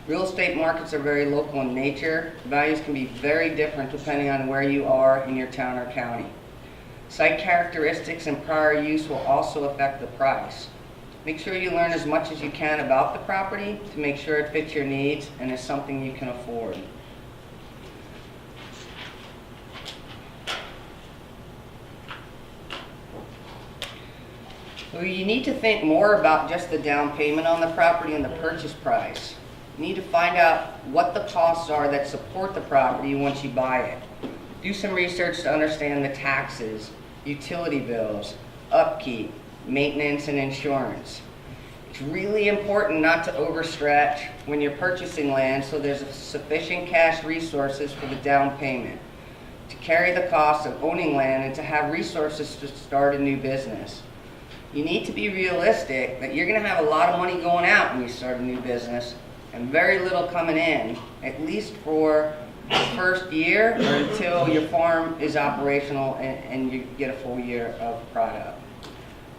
Real estate markets are very local in nature. Values can be very different depending on where you are in your town or county. Site characteristics and prior use will also affect the price. Make sure you learn as much as you can about the property to make sure it fits your needs and is something you can afford. So you need to think more about just the down payment on the property and the purchase price. You need to find out what the costs are that support the property once you buy it. Do some research to understand the taxes, utility bills, upkeep, maintenance, and insurance. It's really important not to overstretch when you're purchasing land, so there's sufficient cash resources for the down payment, to carry the cost of owning land, and to have resources to start a new business. You need to be realistic that you're going to have a lot of money going out when you start a new business and very little coming in, at least for the first year or until your farm is operational and you get a full year of product.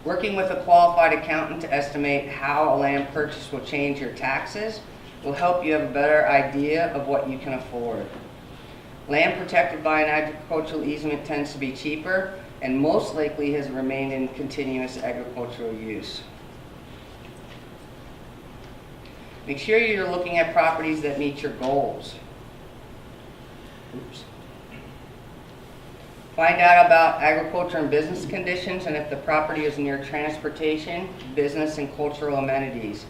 Working with a qualified accountant to estimate how a land purchase will change your taxes will help you have a better idea of what you can afford. Land protected by an agricultural easement tends to be cheaper and most likely has remained in continuous agricultural use. Make sure you're looking at properties that meet your goals. Oops. Find out about agriculture and business conditions and if the property is near transportation, business, and cultural amenities.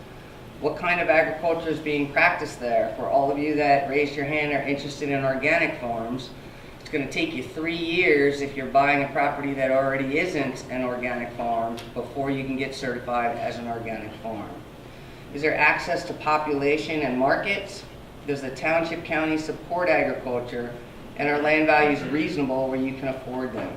What kind of agriculture is being practiced there? For all of you that raised your hand are interested in organic farms, it's going to take you 3 years if you're buying a property that already isn't an organic farm before you can get certified as an organic farm. Is there access to population and markets? Does the township county support agriculture? And are land values reasonable where you can afford them?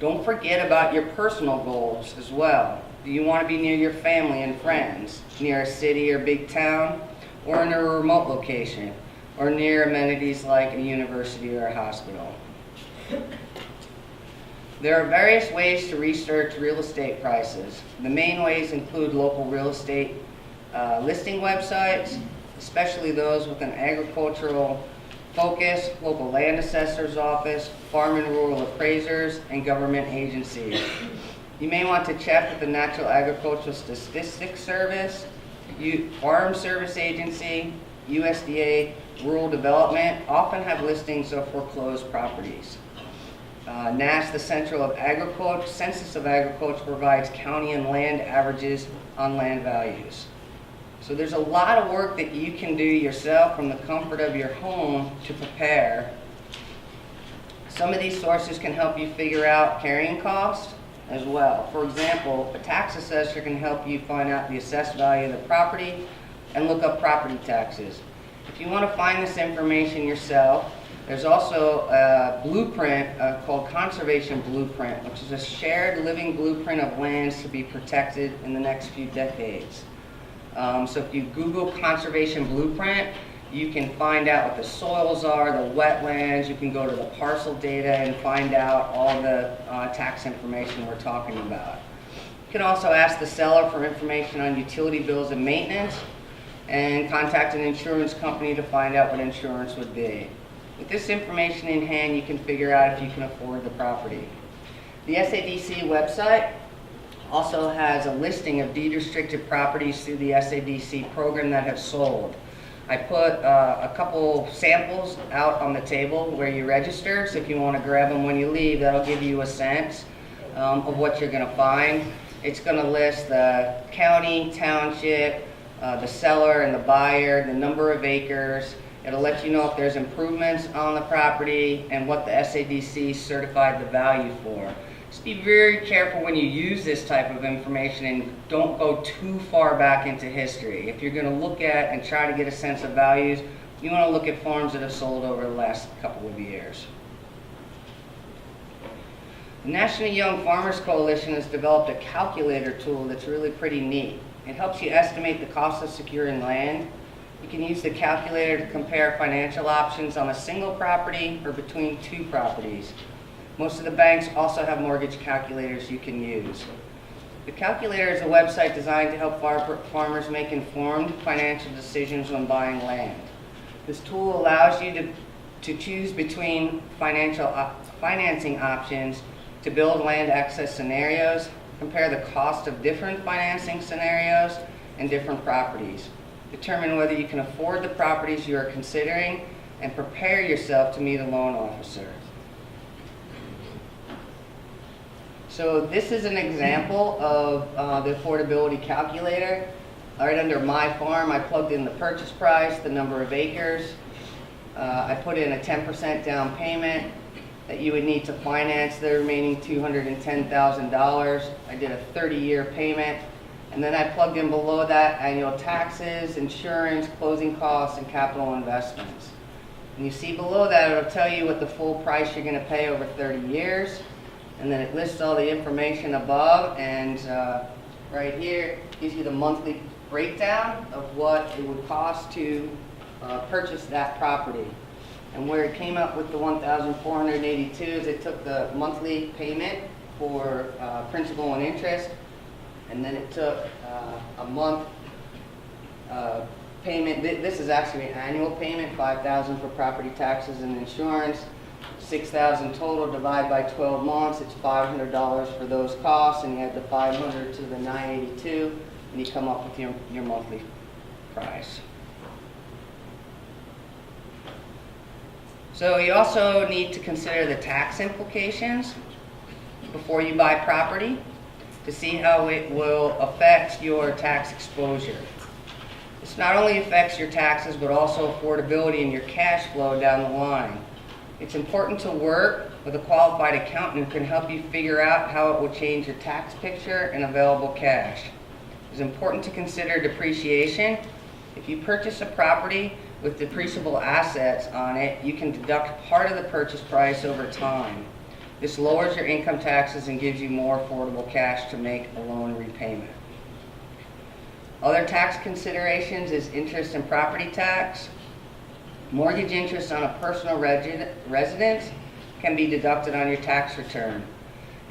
Don't forget about your personal goals as well. Do you want to be near your family and friends, near a city or big town, or in a remote location, or near amenities like a university or a hospital? There are various ways to research real estate prices. The main ways include local real estate listing websites, especially those with an agricultural focus, local land assessor's office, farm and rural appraisers, and government agencies. You may want to check with the Natural Agricultural Statistics Service, Farm Service Agency, USDA, Rural Development, often have listings of foreclosed properties. NAS, the Central of Agriculture, Census of Agriculture, provides county and land averages on land values. So there's a lot of work that you can do yourself from the comfort of your home to prepare. Some of these sources can help you figure out carrying costs as well. For example, a tax assessor can help you find out the assessed value of the property and look up property taxes. If you want to find this information yourself, there's also a blueprint called Conservation Blueprint, which is a shared living blueprint of lands to be protected in the next few decades. So if you Google Conservation Blueprint, you can find out what the soils are, the wetlands, you can go to the parcel data and find out all the tax information we're talking about. You can also ask the seller for information on utility bills and maintenance, and contact an insurance company to find out what insurance would be. With this information in hand, you can figure out if you can afford the property. The SADC website also has a listing of deed-restricted properties through the SADC program that have sold. I put a couple samples out on the table where you register, so if you want to grab them when you leave, that'll give you a sense of what you're going to find. It's going to list the county, township, the seller and the buyer, the number of acres. It'll let you know if there's improvements on the property and what the SADC certified the value for. Just be very careful when you use this type of information and don't go too far back into history. If you're going to look at and try to get a sense of values, you want to look at farms that have sold over the last couple of years. The National Young Farmers Coalition has developed a calculator tool that's really pretty neat. It helps you estimate the cost of securing land. You can use the calculator to compare financial options on a single property or between two properties. Most of the banks also have mortgage calculators you can use. The calculator is a website designed to help farmers make informed financial decisions when buying land. This tool allows you to choose between financing options to build land access scenarios, compare the cost of different financing scenarios and different properties, determine whether you can afford the properties you are considering, and prepare yourself to meet a loan officer. So this is an example of the affordability calculator. Right under my farm, I plugged in the purchase price, the number of acres. I put in a 10% down payment that you would need to finance the remaining $210,000. I did a 30-year payment. And then I plugged in below that annual taxes, insurance, closing costs, and capital investments. And you see below that, it'll tell you what the full price you're going to pay over 30 years. And then it lists all the information above, and right here gives you the monthly breakdown of what it would cost to purchase that property. And where it came up with the 1,482 is it took the monthly payment for principal and interest, and then it took a month payment. This is actually an annual payment, 5,000 for property taxes and insurance, 6,000 total, divide by 12 months. It's $500 for those costs, and you add the 500 to the 982, and you come up with your monthly price. So you also need to consider the tax implications before you buy property to see how it will affect your tax exposure. This not only affects your taxes, but also affordability and your cash flow down the line. It's important to work with a qualified accountant who can help you figure out how it will change your tax picture and available cash. It's important to consider depreciation. If you purchase a property with depreciable assets on it, you can deduct part of the purchase price over time. This lowers your income taxes and gives you more affordable cash to make a loan repayment. Other tax considerations is interest and property tax. Mortgage interest on a personal residence can be deducted on your tax return.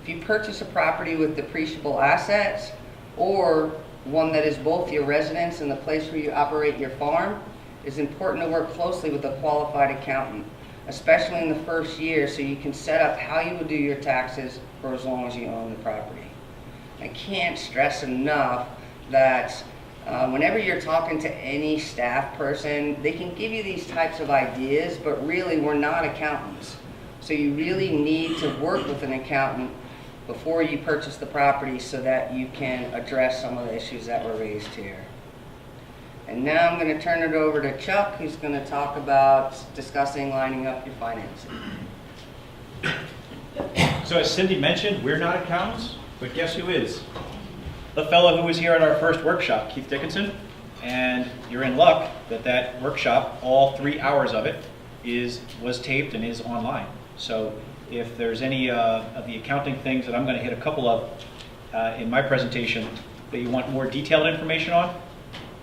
If you purchase a property with depreciable assets, or one that is both your residence and the place where you operate your farm, it's important to work closely with a qualified accountant, especially in the first year, so you can set up how you will do your taxes for as long as you own the property. I can't stress enough that whenever you're talking to any staff person, they can give you these types of ideas, but really we're not accountants. So you really need to work with an accountant before you purchase the property so that you can address some of the issues that were raised here. And now I'm going to turn it over to Chuck, who's going to talk about discussing lining up your financing. So as Cindy mentioned, we're not accountants, but guess who is? The fellow who was here at our first workshop, Keith Dickinson. And you're in luck that that workshop, all 3 hours of it, was taped and is online. So if there's any of the accounting things that I'm going to hit a couple of in my presentation that you want more detailed information on,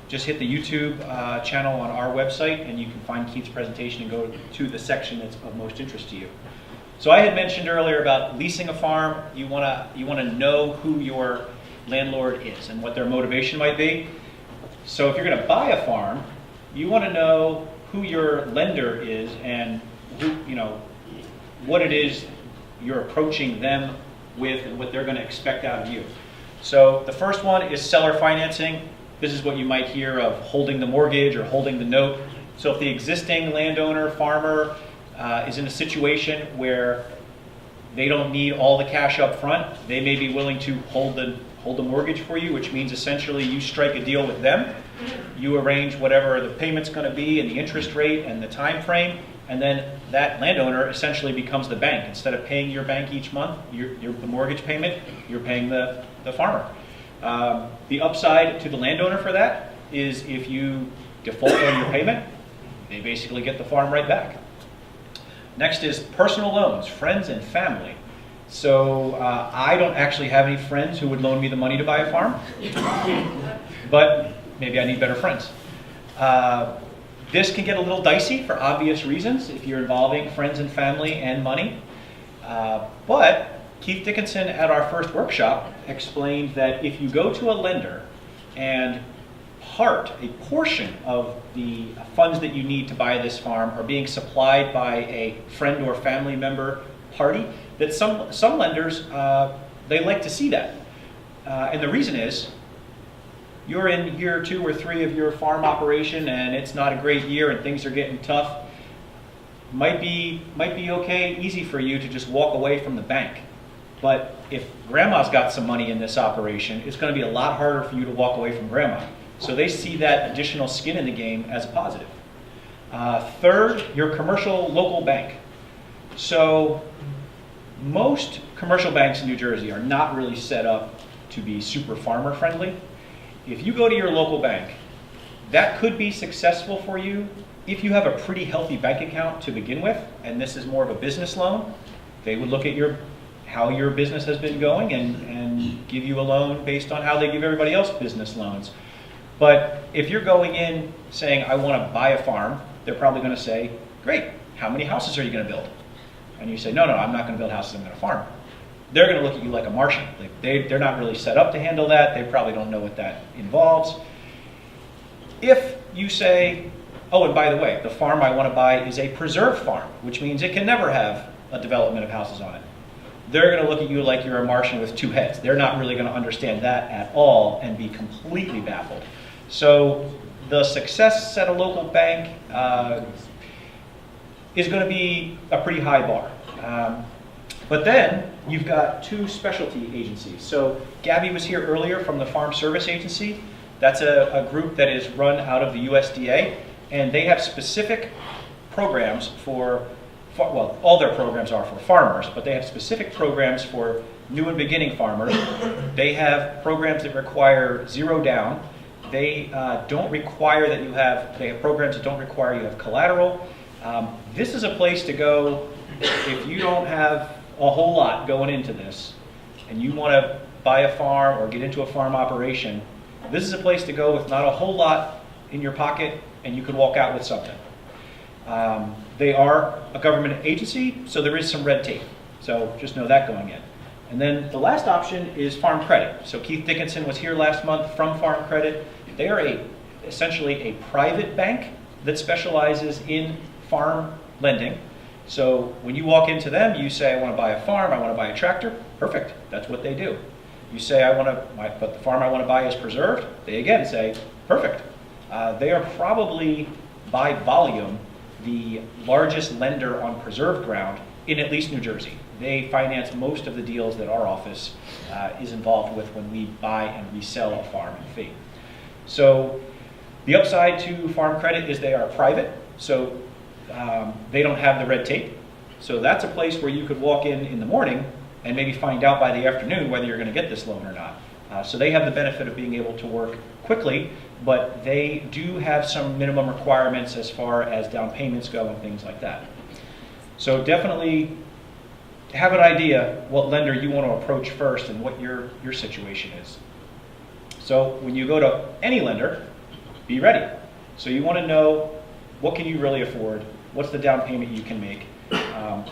just hit the YouTube channel on our website and you can find Keith's presentation and go to the section that's of most interest to you. So I had mentioned earlier about leasing a farm. You want to know who your landlord is and what their motivation might be. So if you're going to buy a farm, you want to know who your lender is and who, what it is you're approaching them with and what they're going to expect out of you. So the first one is seller financing. This is what you might hear of holding the mortgage or holding the note. So if the existing landowner, farmer, is in a situation where they don't need all the cash up front, they may be willing to hold the mortgage for you, which means essentially you strike a deal with them. You arrange whatever the payment's going to be and the interest rate and the time frame, and then that landowner essentially becomes the bank. Instead of paying your bank each month, the mortgage payment, you're paying the farmer. The upside to the landowner for that is if you default on your payment, they basically get the farm right back. Next is personal loans, friends and family. So I don't actually have any friends who would loan me the money to buy a farm, but maybe I need better friends. This can get a little dicey for obvious reasons if you're involving friends and family and money. But Keith Dickinson at our first workshop explained that if you go to a lender and a portion of the funds that you need to buy this farm are being supplied by a friend or family member party, that some lenders, they like to see that. And the reason is, you're in year 2 or 3 of your farm operation and it's not a great year and things are getting tough. Might be okay, easy for you to just walk away from the bank. But if grandma's got some money in this operation, it's going to be a lot harder for you to walk away from grandma. So they see that additional skin in the game as a positive. Third, your commercial local bank. So most commercial banks in New Jersey are not really set up to be super farmer friendly. If you go to your local bank, that could be successful for you if you have a pretty healthy bank account to begin with, and this is more of a business loan. They would look at how your business has been going and give you a loan based on how they give everybody else business loans. But if you're going in saying, I want to buy a farm, they're probably going to say, great, how many houses are you going to build? And you say, no, I'm not going to build houses, I'm going to farm. They're going to look at you like a Martian. Like they're not really set up to handle that. They probably don't know what that involves. If you say, oh, and by the way, the farm I want to buy is a preserved farm, which means it can never have a development of houses on it. They're going to look at you like you're a Martian with two heads. They're not really going to understand that at all and be completely baffled. So the success at a local bank is going to be a pretty high bar. But then you've got two specialty agencies. So Gabby was here earlier from the Farm Service Agency. That's a group that is run out of the USDA, and they have specific programs for, well, all their programs are for farmers, but they have specific programs for new and beginning farmers. They have programs that require zero down. They don't require that you have, they have programs that don't require you have collateral. This is a place to go if you don't have a whole lot going into this and you want to buy a farm or get into a farm operation. This is a place to go with not a whole lot in your pocket and you can walk out with something. They are a government agency, so there is some red tape. So just know that going in. And then the last option is Farm Credit. So Keith Dickinson was here last month from Farm Credit. They are essentially a private bank that specializes in farm lending. So when you walk into them, you say, I want to buy a farm, I want to buy a tractor. Perfect, that's what they do. You say, but the farm I want to buy is preserved. They again say, perfect. They are probably, by volume, the largest lender on preserved ground in at least New Jersey. They finance most of the deals that our office is involved with when we buy and resell a farm and fee. So the upside to Farm Credit is they are private, so they don't have the red tape. So that's a place where you could walk in the morning and maybe find out by the afternoon whether you're going to get this loan or not. So they have the benefit of being able to work quickly, but they do have some minimum requirements as far as down payments go and things like that. So definitely have an idea what lender you want to approach first and what your situation is. So when you go to any lender, be ready. So you want to know what can you really afford, what's the down payment you can make,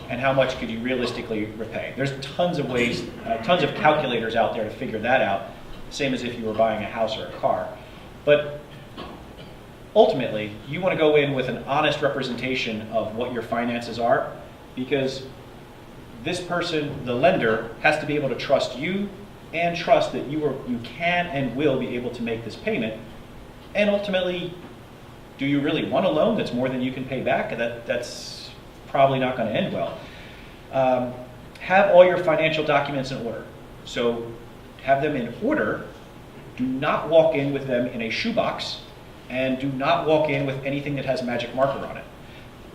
and how much could you realistically repay. There's tons of ways, tons of calculators out there to figure that out, same as if you were buying a house or a car. But ultimately, you want to go in with an honest representation of what your finances are, because this person, the lender, has to be able to trust you and trust that you can and will be able to make this payment. And ultimately, do you really want a loan that's more than you can pay back? That's probably not going to end well. Have all your financial documents in order. So have them in order. Do not walk in with them in a shoebox, and do not walk in with anything that has a magic marker on it.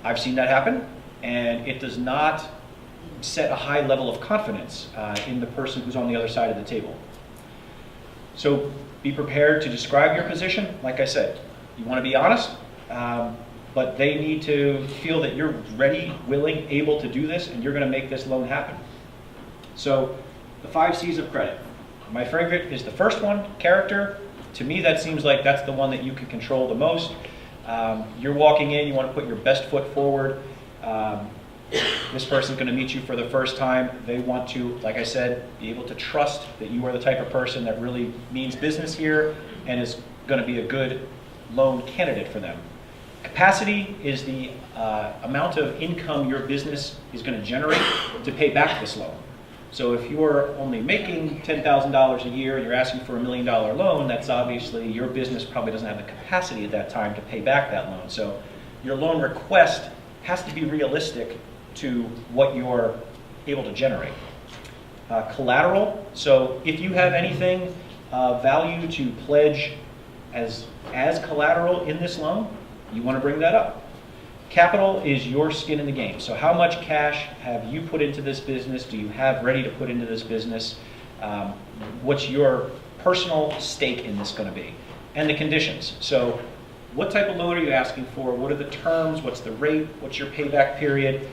I've seen that happen, and it does not set a high level of confidence in the person who's on the other side of the table. So be prepared to describe your position. Like I said, you want to be honest, but they need to feel that you're ready, willing, able to do this, and you're going to make this loan happen. So the 5 C's of credit. My favorite is the first one, character. To me, that seems like that's the one that you can control the most. You're walking in, you want to put your best foot forward. This person's going to meet you for the first time. They want to, like I said, be able to trust that you are the type of person that really means business here and is going to be a good loan candidate for them. Capacity is the amount of income your business is going to generate to pay back this loan. So if you're only making $10,000 a year and you're asking for $1 million loan, that's obviously your business probably doesn't have the capacity at that time to pay back that loan. So your loan request has to be realistic to what you're able to generate. Collateral, so if you have anything value to pledge as collateral in this loan, you want to bring that up. Capital is your skin in the game. So how much cash have you put into this business? Do you have ready to put into this business? What's your personal stake in this going to be? And the conditions. So what type of loan are you asking for? What are the terms? What's the rate? What's your payback period?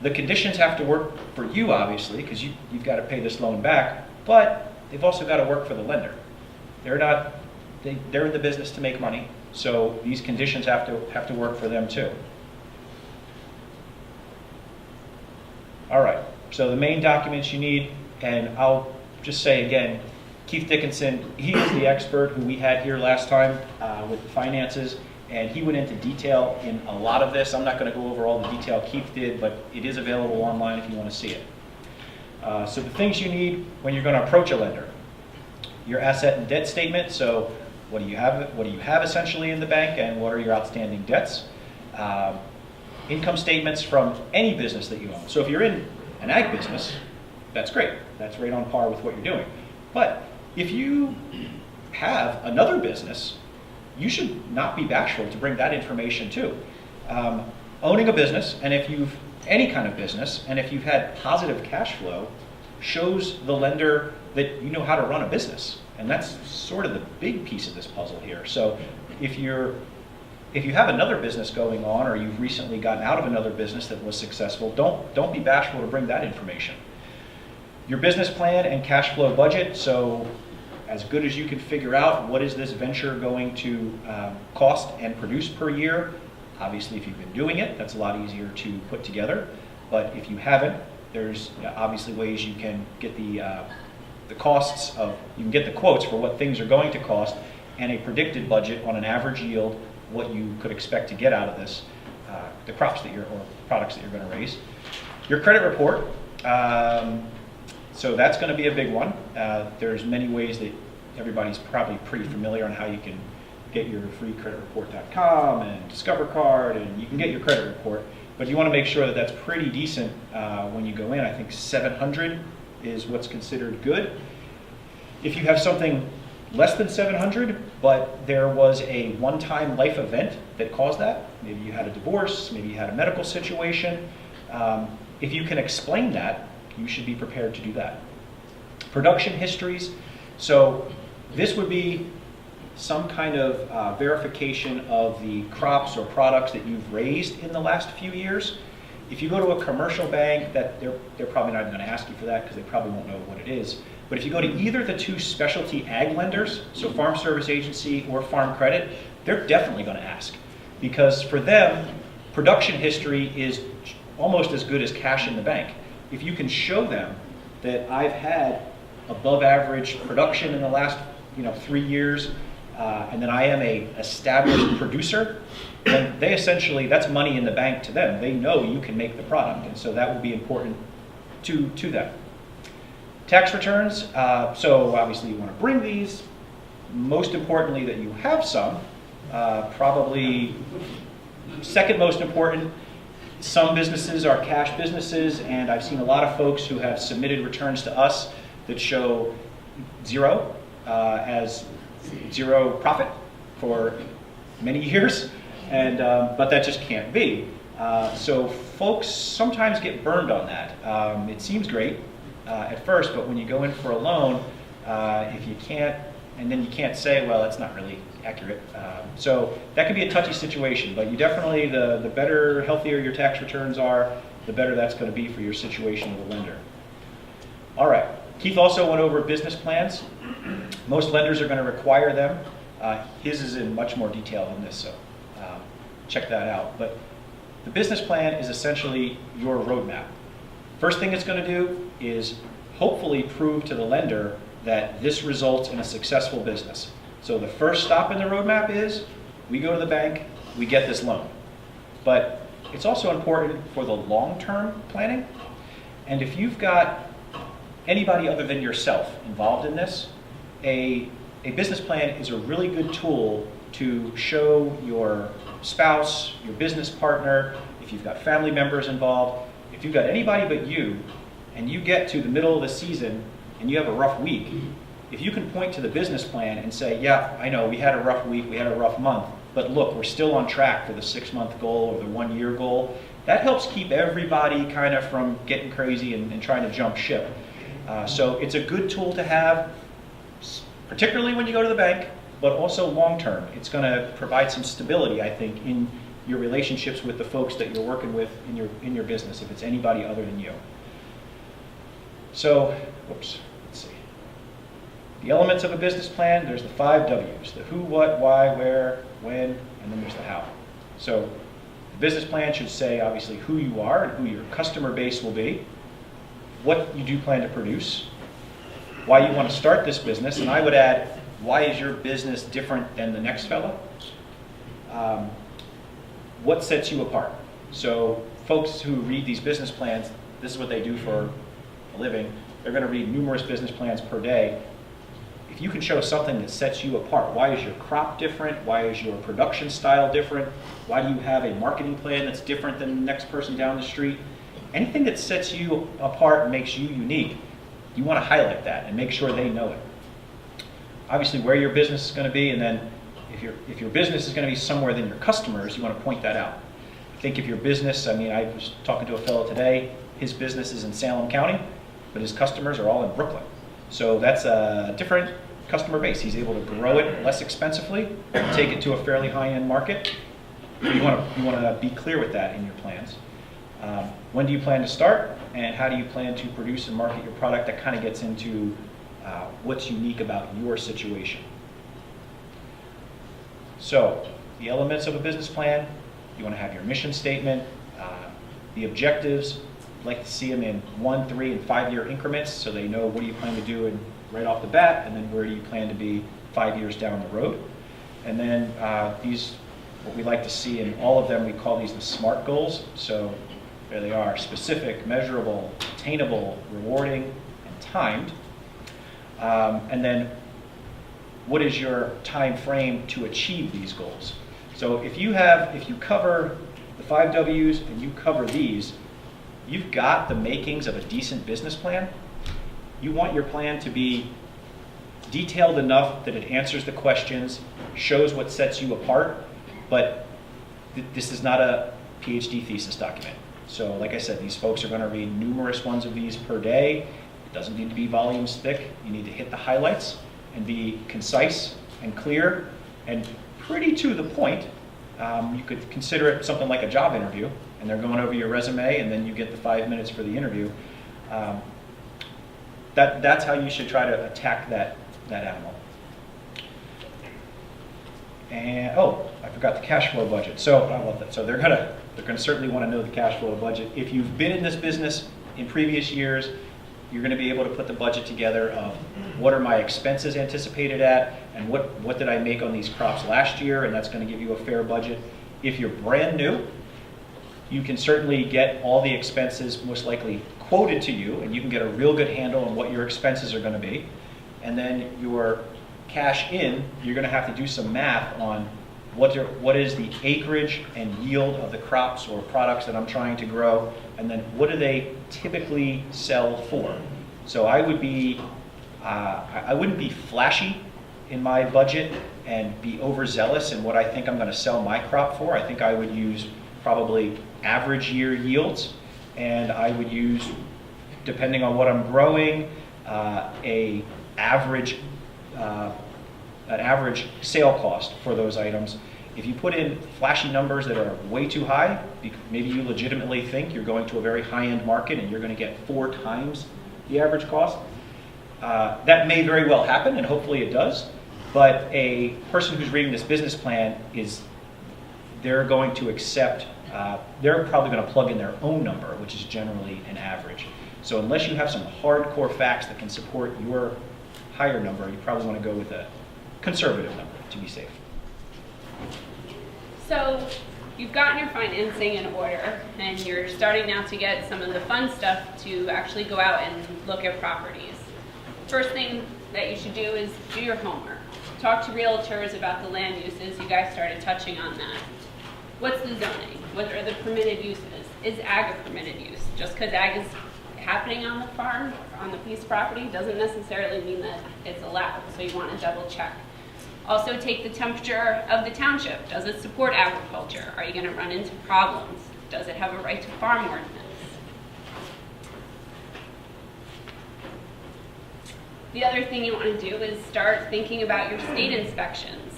The conditions have to work for you, obviously, because you've got to pay this loan back, but they've also got to work for the lender. They're in the business to make money, so these conditions have to work for them too. All right, so the main documents you need, and I'll just say again, Keith Dickinson, he is the expert who we had here last time with the finances, and he went into detail in a lot of this. I'm not going to go over all the detail Keith did, but it is available online if you want to see it. So the things you need when you're going to approach a lender: your asset and debt statement. So what do you have essentially in the bank, and what are your outstanding debts? Income statements from any business that you own. So if you're in an ag business, that's great. That's right on par with what you're doing. But if you have another business, you should not be bashful to bring that information too. Owning a business, and if you've any kind of business, and if you've had positive cash flow, shows the lender that you know how to run a business. And that's sort of the big piece of this puzzle here. So if you have another business going on, or you've recently gotten out of another business that was successful, don't be bashful to bring that information. Your business plan and cash flow budget. So as good as you can figure out, what is this venture going to cost and produce per year? Obviously, if you've been doing it, that's a lot easier to put together. But if you haven't, there's obviously ways you can get the costs of, you can get the quotes for what things are going to cost, and a predicted budget on an average yield, what you could expect to get out of this, the crops that or products that you're going to raise. Your credit report. So that's going to be a big one. There's many ways that everybody's probably pretty familiar on how you can get your freecreditreport.com and Discover Card, and you can get your credit report. But you want to make sure that that's pretty decent when you go in. I think 700 is what's considered good. If you have something less than 700, but there was a one-time life event that caused that, maybe you had a divorce, maybe you had a medical situation, if you can explain that, you should be prepared to do that. Production histories. So this would be some kind of verification of the crops or products that you've raised in the last few years. If you go to a commercial bank, that they're probably not even going to ask you for that because they probably won't know what it is. But if you go to either the two specialty ag lenders, so Farm Service Agency or Farm Credit, they're definitely going to ask, because for them, production history is almost as good as cash in the bank. If you can show them that I've had above average production in the last 3 years, and then I am a established producer, then they essentially, that's money in the bank to them. They know you can make the product, and so that will be important to them. Tax returns, so obviously you want to bring these. Most importantly, that you have some. Probably second most important, some businesses are cash businesses, and I've seen a lot of folks who have submitted returns to us that show zero as zero profit for many years, and but that just can't be. So folks sometimes get burned on that. It seems great at first, but when you go in for a loan, if you can't, and then you can't say, well, it's not really accurate. So that can be a touchy situation, but you definitely, the better, healthier your tax returns are, the better that's going to be for your situation with a lender. All right, Keith also went over business plans. Most lenders are going to require them. His is in much more detail than this, so check that out. But the business plan is essentially your roadmap. First thing it's going to do is hopefully prove to the lender that this results in a successful business. So the first stop in the roadmap is we go to the bank, we get this loan. But it's also important for the long-term planning. And if you've got anybody other than yourself involved in this, a business plan is a really good tool to show your spouse, your business partner, if you've got family members involved, if you've got anybody but you, and you get to the middle of the season and you have a rough week, if you can point to the business plan and say, yeah, I know, we had a rough week, we had a rough month, but look, we're still on track for the 6-month goal or the 1-year goal, that helps keep everybody kind of from getting crazy and trying to jump ship. So it's a good tool to have, particularly when you go to the bank, but also long term. It's going to provide some stability, I think, in your relationships with the folks that you're working with in your business, if it's anybody other than you. So, let's see. The elements of a business plan, there's the 5 W's, the who, what, why, where, when, and then there's the how. So the business plan should say, obviously, who you are and who your customer base will be. what you do plan to produce, why you want to start this business, and I would add, why is your business different than the next fellow? What sets you apart? So folks who read these business plans, this is what they do for a living. They're going to read numerous business plans per day. If you can show something that sets you apart, why is your crop different? Why is your production style different? Why do you have a marketing plan that's different than the next person down the street? Anything that sets you apart and makes you unique, you want to highlight that and make sure they know it. Obviously, where your business is going to be, and then if your business is going to be somewhere than your customers, you want to point that out. I think if your business, I was talking to a fellow today, his business is in Salem County, but his customers are all in Brooklyn. So that's a different customer base. He's able to grow it less expensively, take it to a fairly high-end market. You want to be clear with that in your plans. When do you plan to start, and how do you plan to produce and market your product? That kind of gets into what's unique about your situation. So, the elements of a business plan, you want to have your mission statement, the objectives. I'd like to see them in 1, 3, and 5-year increments so they know what do you plan to do right off the bat, and then where do you plan to be 5 years down the road. And then what we like to see in all of them, we call these the SMART goals. So there they are: specific, measurable, attainable, rewarding, and timed. And then what is your time frame to achieve these goals? So if you cover the 5 W's and you cover these, you've got the makings of a decent business plan. You want your plan to be detailed enough that it answers the questions, shows what sets you apart, but this is not a PhD thesis document. So like I said, these folks are going to read numerous ones of these per day. It doesn't need to be volumes thick. You need to hit the highlights and be concise and clear and pretty to the point. You could consider it something like a job interview, and they're going over your resume, and then you get the 5 minutes for the interview. That's how you should try to attack that animal. And I forgot the cash flow budget. So I love that. So they're gonna certainly want to know the cash flow budget. If you've been in this business in previous years, you're going to be able to put the budget together of what are my expenses anticipated at, and what did I make on these crops last year, and that's going to give you a fair budget. If you're brand new, you can certainly get all the expenses most likely quoted to you, and you can get a real good handle on what your expenses are going to be. And then your cash in, you're going to have to do some math on what is the acreage and yield of the crops or products that I'm trying to grow, and then what do they typically sell for. So I wouldn't be flashy in my budget and be overzealous in what I think I'm going to sell my crop for. I think I would use probably average year yields, and I would use, depending on what I'm growing, an average sale cost for those items. If you put in flashy numbers that are way too high, maybe you legitimately think you're going to a very high-end market and you're going to get 4 times the average cost. That may very well happen, and hopefully it does. But a person who's reading this business plan they're going to accept, they're probably going to plug in their own number, which is generally an average. So unless you have some hardcore facts that can support your higher number, you probably want to go with a conservative number to be safe. So you've gotten your financing in order, and you're starting now to get some of the fun stuff to actually go out and look at properties. First thing that you should do is do your homework. Talk to realtors about the land uses. You guys started touching on that. What's the zoning? What are the permitted uses? Is ag a permitted use? Just because ag is happening on the farm, on the piece of property, doesn't necessarily mean that it's allowed, so you want to double check. Also take the temperature of the township. Does it support agriculture? Are you going to run into problems? Does it have a right to farm ordinance? The other thing you want to do is start thinking about your state inspections.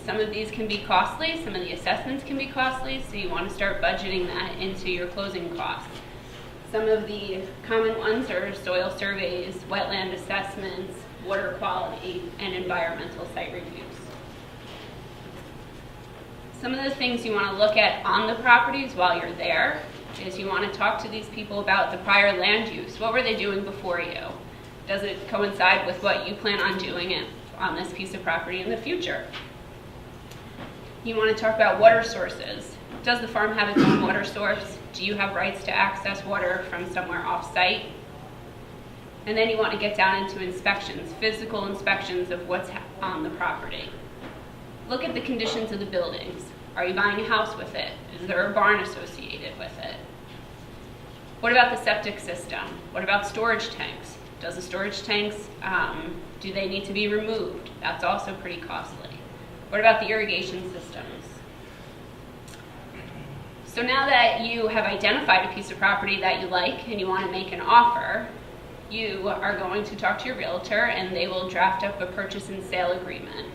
Some of these can be costly, some of the assessments can be costly, so you want to start budgeting that into your closing costs. Some of the common ones are soil surveys, wetland assessments, water quality, and environmental site reviews. Some of the things you want to look at on the properties while you're there is you want to talk to these people about the prior land use. What were they doing before you? Does it coincide with what you plan on doing on this piece of property in the future? You want to talk about water sources. Does the farm have its own water source? Do you have rights to access water from somewhere off-site? And then you want to get down into inspections, physical inspections of what's on the property. Look at the conditions of the buildings. Are you buying a house with it? Is there a barn associated with it? What about the septic system? What about storage tanks? Does the storage tanks, do they need to be removed? That's also pretty costly. What about the irrigation systems? So now that you have identified a piece of property that you like and you want to make an offer, you are going to talk to your realtor and they will draft up a purchase and sale agreement.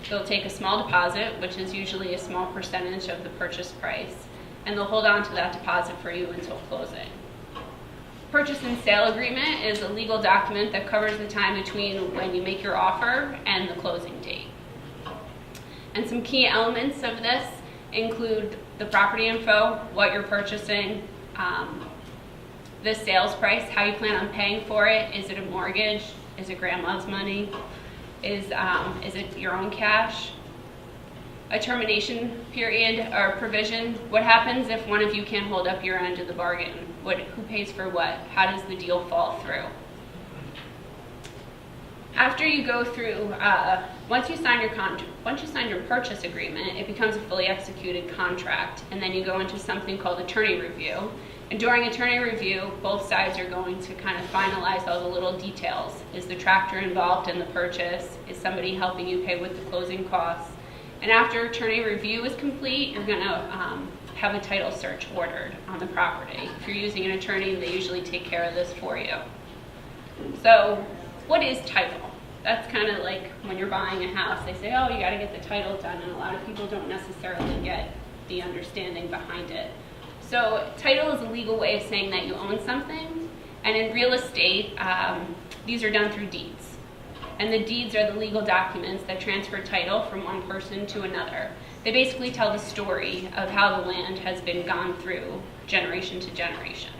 They'll take a small deposit, which is usually a small percentage of the purchase price, and they'll hold on to that deposit for you until closing. Purchase and sale agreement is a legal document that covers the time between when you make your offer and the closing date. And some key elements of this include the property info, what you're purchasing, the sales price, how you plan on paying for it. Is it a mortgage? Is it grandma's money? Is it your own cash? A termination period or provision. What happens if one of you can't hold up your end of the bargain? Who pays for what? How does the deal fall through? After you go through, once you sign your purchase agreement, it becomes a fully executed contract, and then you go into something called attorney review. And during attorney review, both sides are going to kind of finalize all the little details. Is the tractor involved in the purchase? Is somebody helping you pay with the closing costs? And after attorney review is complete, you're going to have a title search ordered on the property. If you're using an attorney, they usually take care of this for you. So what is title? That's kind of like when you're buying a house, they say, oh, you got to get the title done, and a lot of people don't necessarily get the understanding behind it. So title is a legal way of saying that you own something, and in real estate, these are done through deeds. And the deeds are the legal documents that transfer title from one person to another. They basically tell the story of how the land has been gone through generation to generation.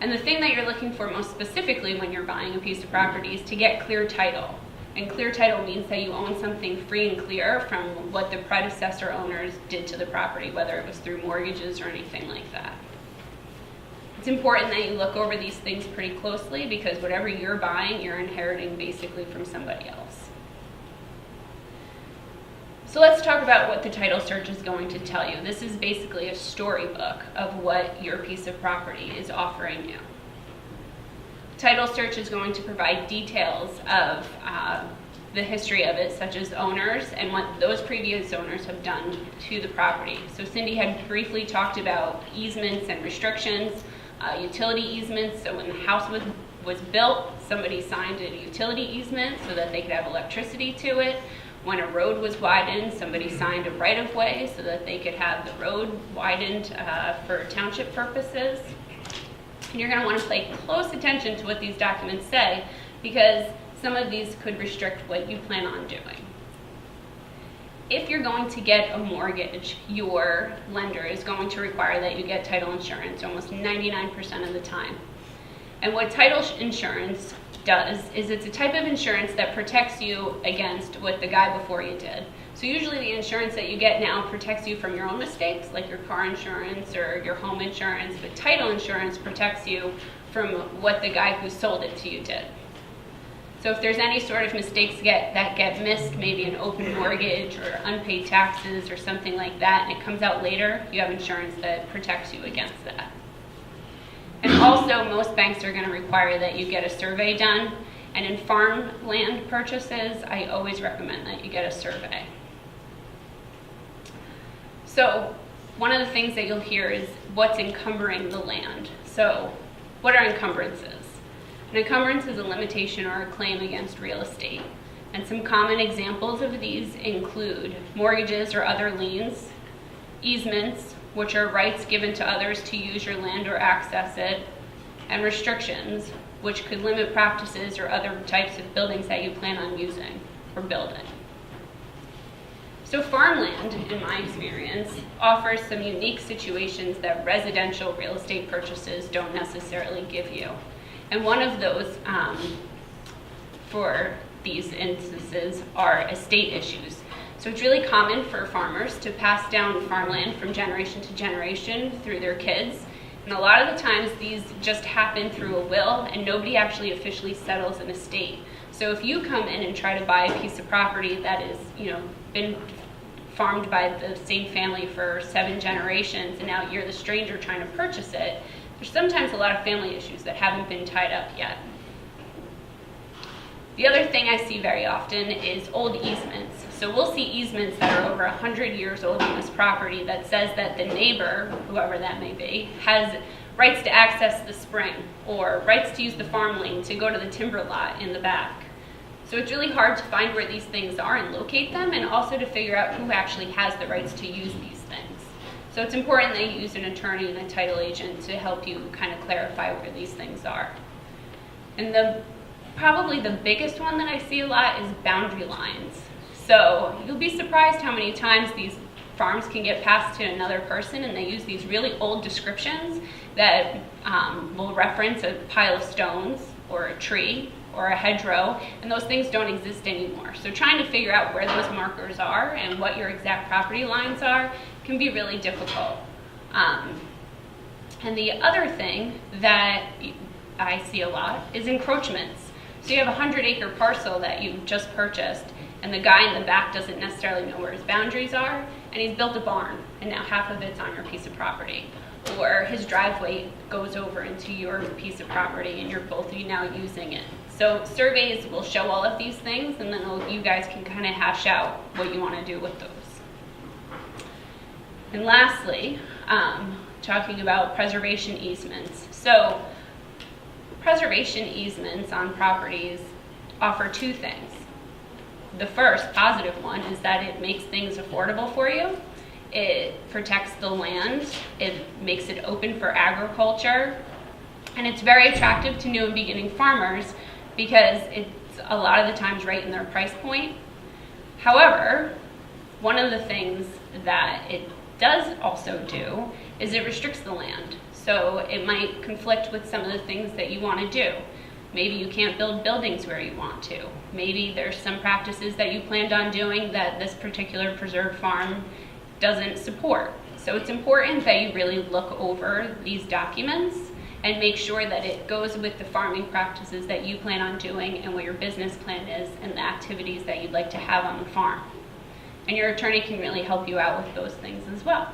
And the thing that you're looking for most specifically when you're buying a piece of property is to get clear title. And clear title means that you own something free and clear from what the predecessor owners did to the property, whether it was through mortgages or anything like that. It's important that you look over these things pretty closely because whatever you're buying, you're inheriting basically from somebody else. So let's talk about what the title search is going to tell you. This is basically a storybook of what your piece of property is offering you. Title search is going to provide details of the history of it, such as owners and what those previous owners have done to the property. So Cindy had briefly talked about easements and restrictions, utility easements. So when the house was built, somebody signed a utility easement so that they could have electricity to it. When a road was widened, somebody signed a right-of-way so that they could have the road widened for township purposes. And you're going to want to pay close attention to what these documents say because some of these could restrict what you plan on doing. If you're going to get a mortgage, your lender is going to require that you get title insurance almost 99% of the time. And what title insurance does is it's a type of insurance that protects you against what the guy before you did. So usually the insurance that you get now protects you from your own mistakes, like your car insurance or your home insurance, but title insurance protects you from what the guy who sold it to you did. So if there's any sort of mistakes that get missed, maybe an open mortgage or unpaid taxes or something like that, and it comes out later, you have insurance that protects you against that. And also, most banks are going to require that you get a survey done. And in farmland purchases, I always recommend that you get a survey. So one of the things that you'll hear is what's encumbering the land. So what are encumbrances? An encumbrance is a limitation or a claim against real estate. And some common examples of these include mortgages or other liens, easements, which are rights given to others to use your land or access it, and restrictions, which could limit practices or other types of buildings that you plan on using or building. So farmland, in my experience, offers some unique situations that residential real estate purchases don't necessarily give you. And one of those for these instances are estate issues. So it's really common for farmers to pass down farmland from generation to generation through their kids. And a lot of the times these just happen through a will and nobody actually officially settles an estate. So if you come in and try to buy a piece of property that is, been farmed by the same family for 7 generations and now you're the stranger trying to purchase it, there's sometimes a lot of family issues that haven't been tied up yet. The other thing I see very often is old easements. So we'll see easements that are over 100 years old in this property that says that the neighbor, whoever that may be, has rights to access the spring or rights to use the farm lane to go to the timber lot in the back. So it's really hard to find where these things are and locate them, and also to figure out who actually has the rights to use these things. So it's important that you use an attorney and a title agent to help you kind of clarify where these things are. And probably the biggest one that I see a lot is boundary lines. So you'll be surprised how many times these farms can get passed to another person and they use these really old descriptions that will reference a pile of stones or a tree or a hedgerow, and those things don't exist anymore. So trying to figure out where those markers are and what your exact property lines are can be really difficult. And the other thing that I see a lot is encroachments. So you have a 100-acre parcel that you just purchased, and the guy in the back doesn't necessarily know where his boundaries are, and he's built a barn, and now half of it's on your piece of property. Or his driveway goes over into your piece of property, and you're both now using it. So surveys will show all of these things, and then you guys can kind of hash out what you want to do with those. And lastly, talking about preservation easements. So preservation easements on properties offer 2 things. The first positive one is that it makes things affordable for you. It protects the land. It makes it open for agriculture. And it's very attractive to new and beginning farmers because it's a lot of the times right in their price point. However, one of the things that it does also do is it restricts the land. So it might conflict with some of the things that you want to do. Maybe you can't build buildings where you want to. Maybe there's some practices that you planned on doing that this particular preserved farm doesn't support. So it's important that you really look over these documents and make sure that it goes with the farming practices that you plan on doing and what your business plan is and the activities that you'd like to have on the farm. And your attorney can really help you out with those things as well.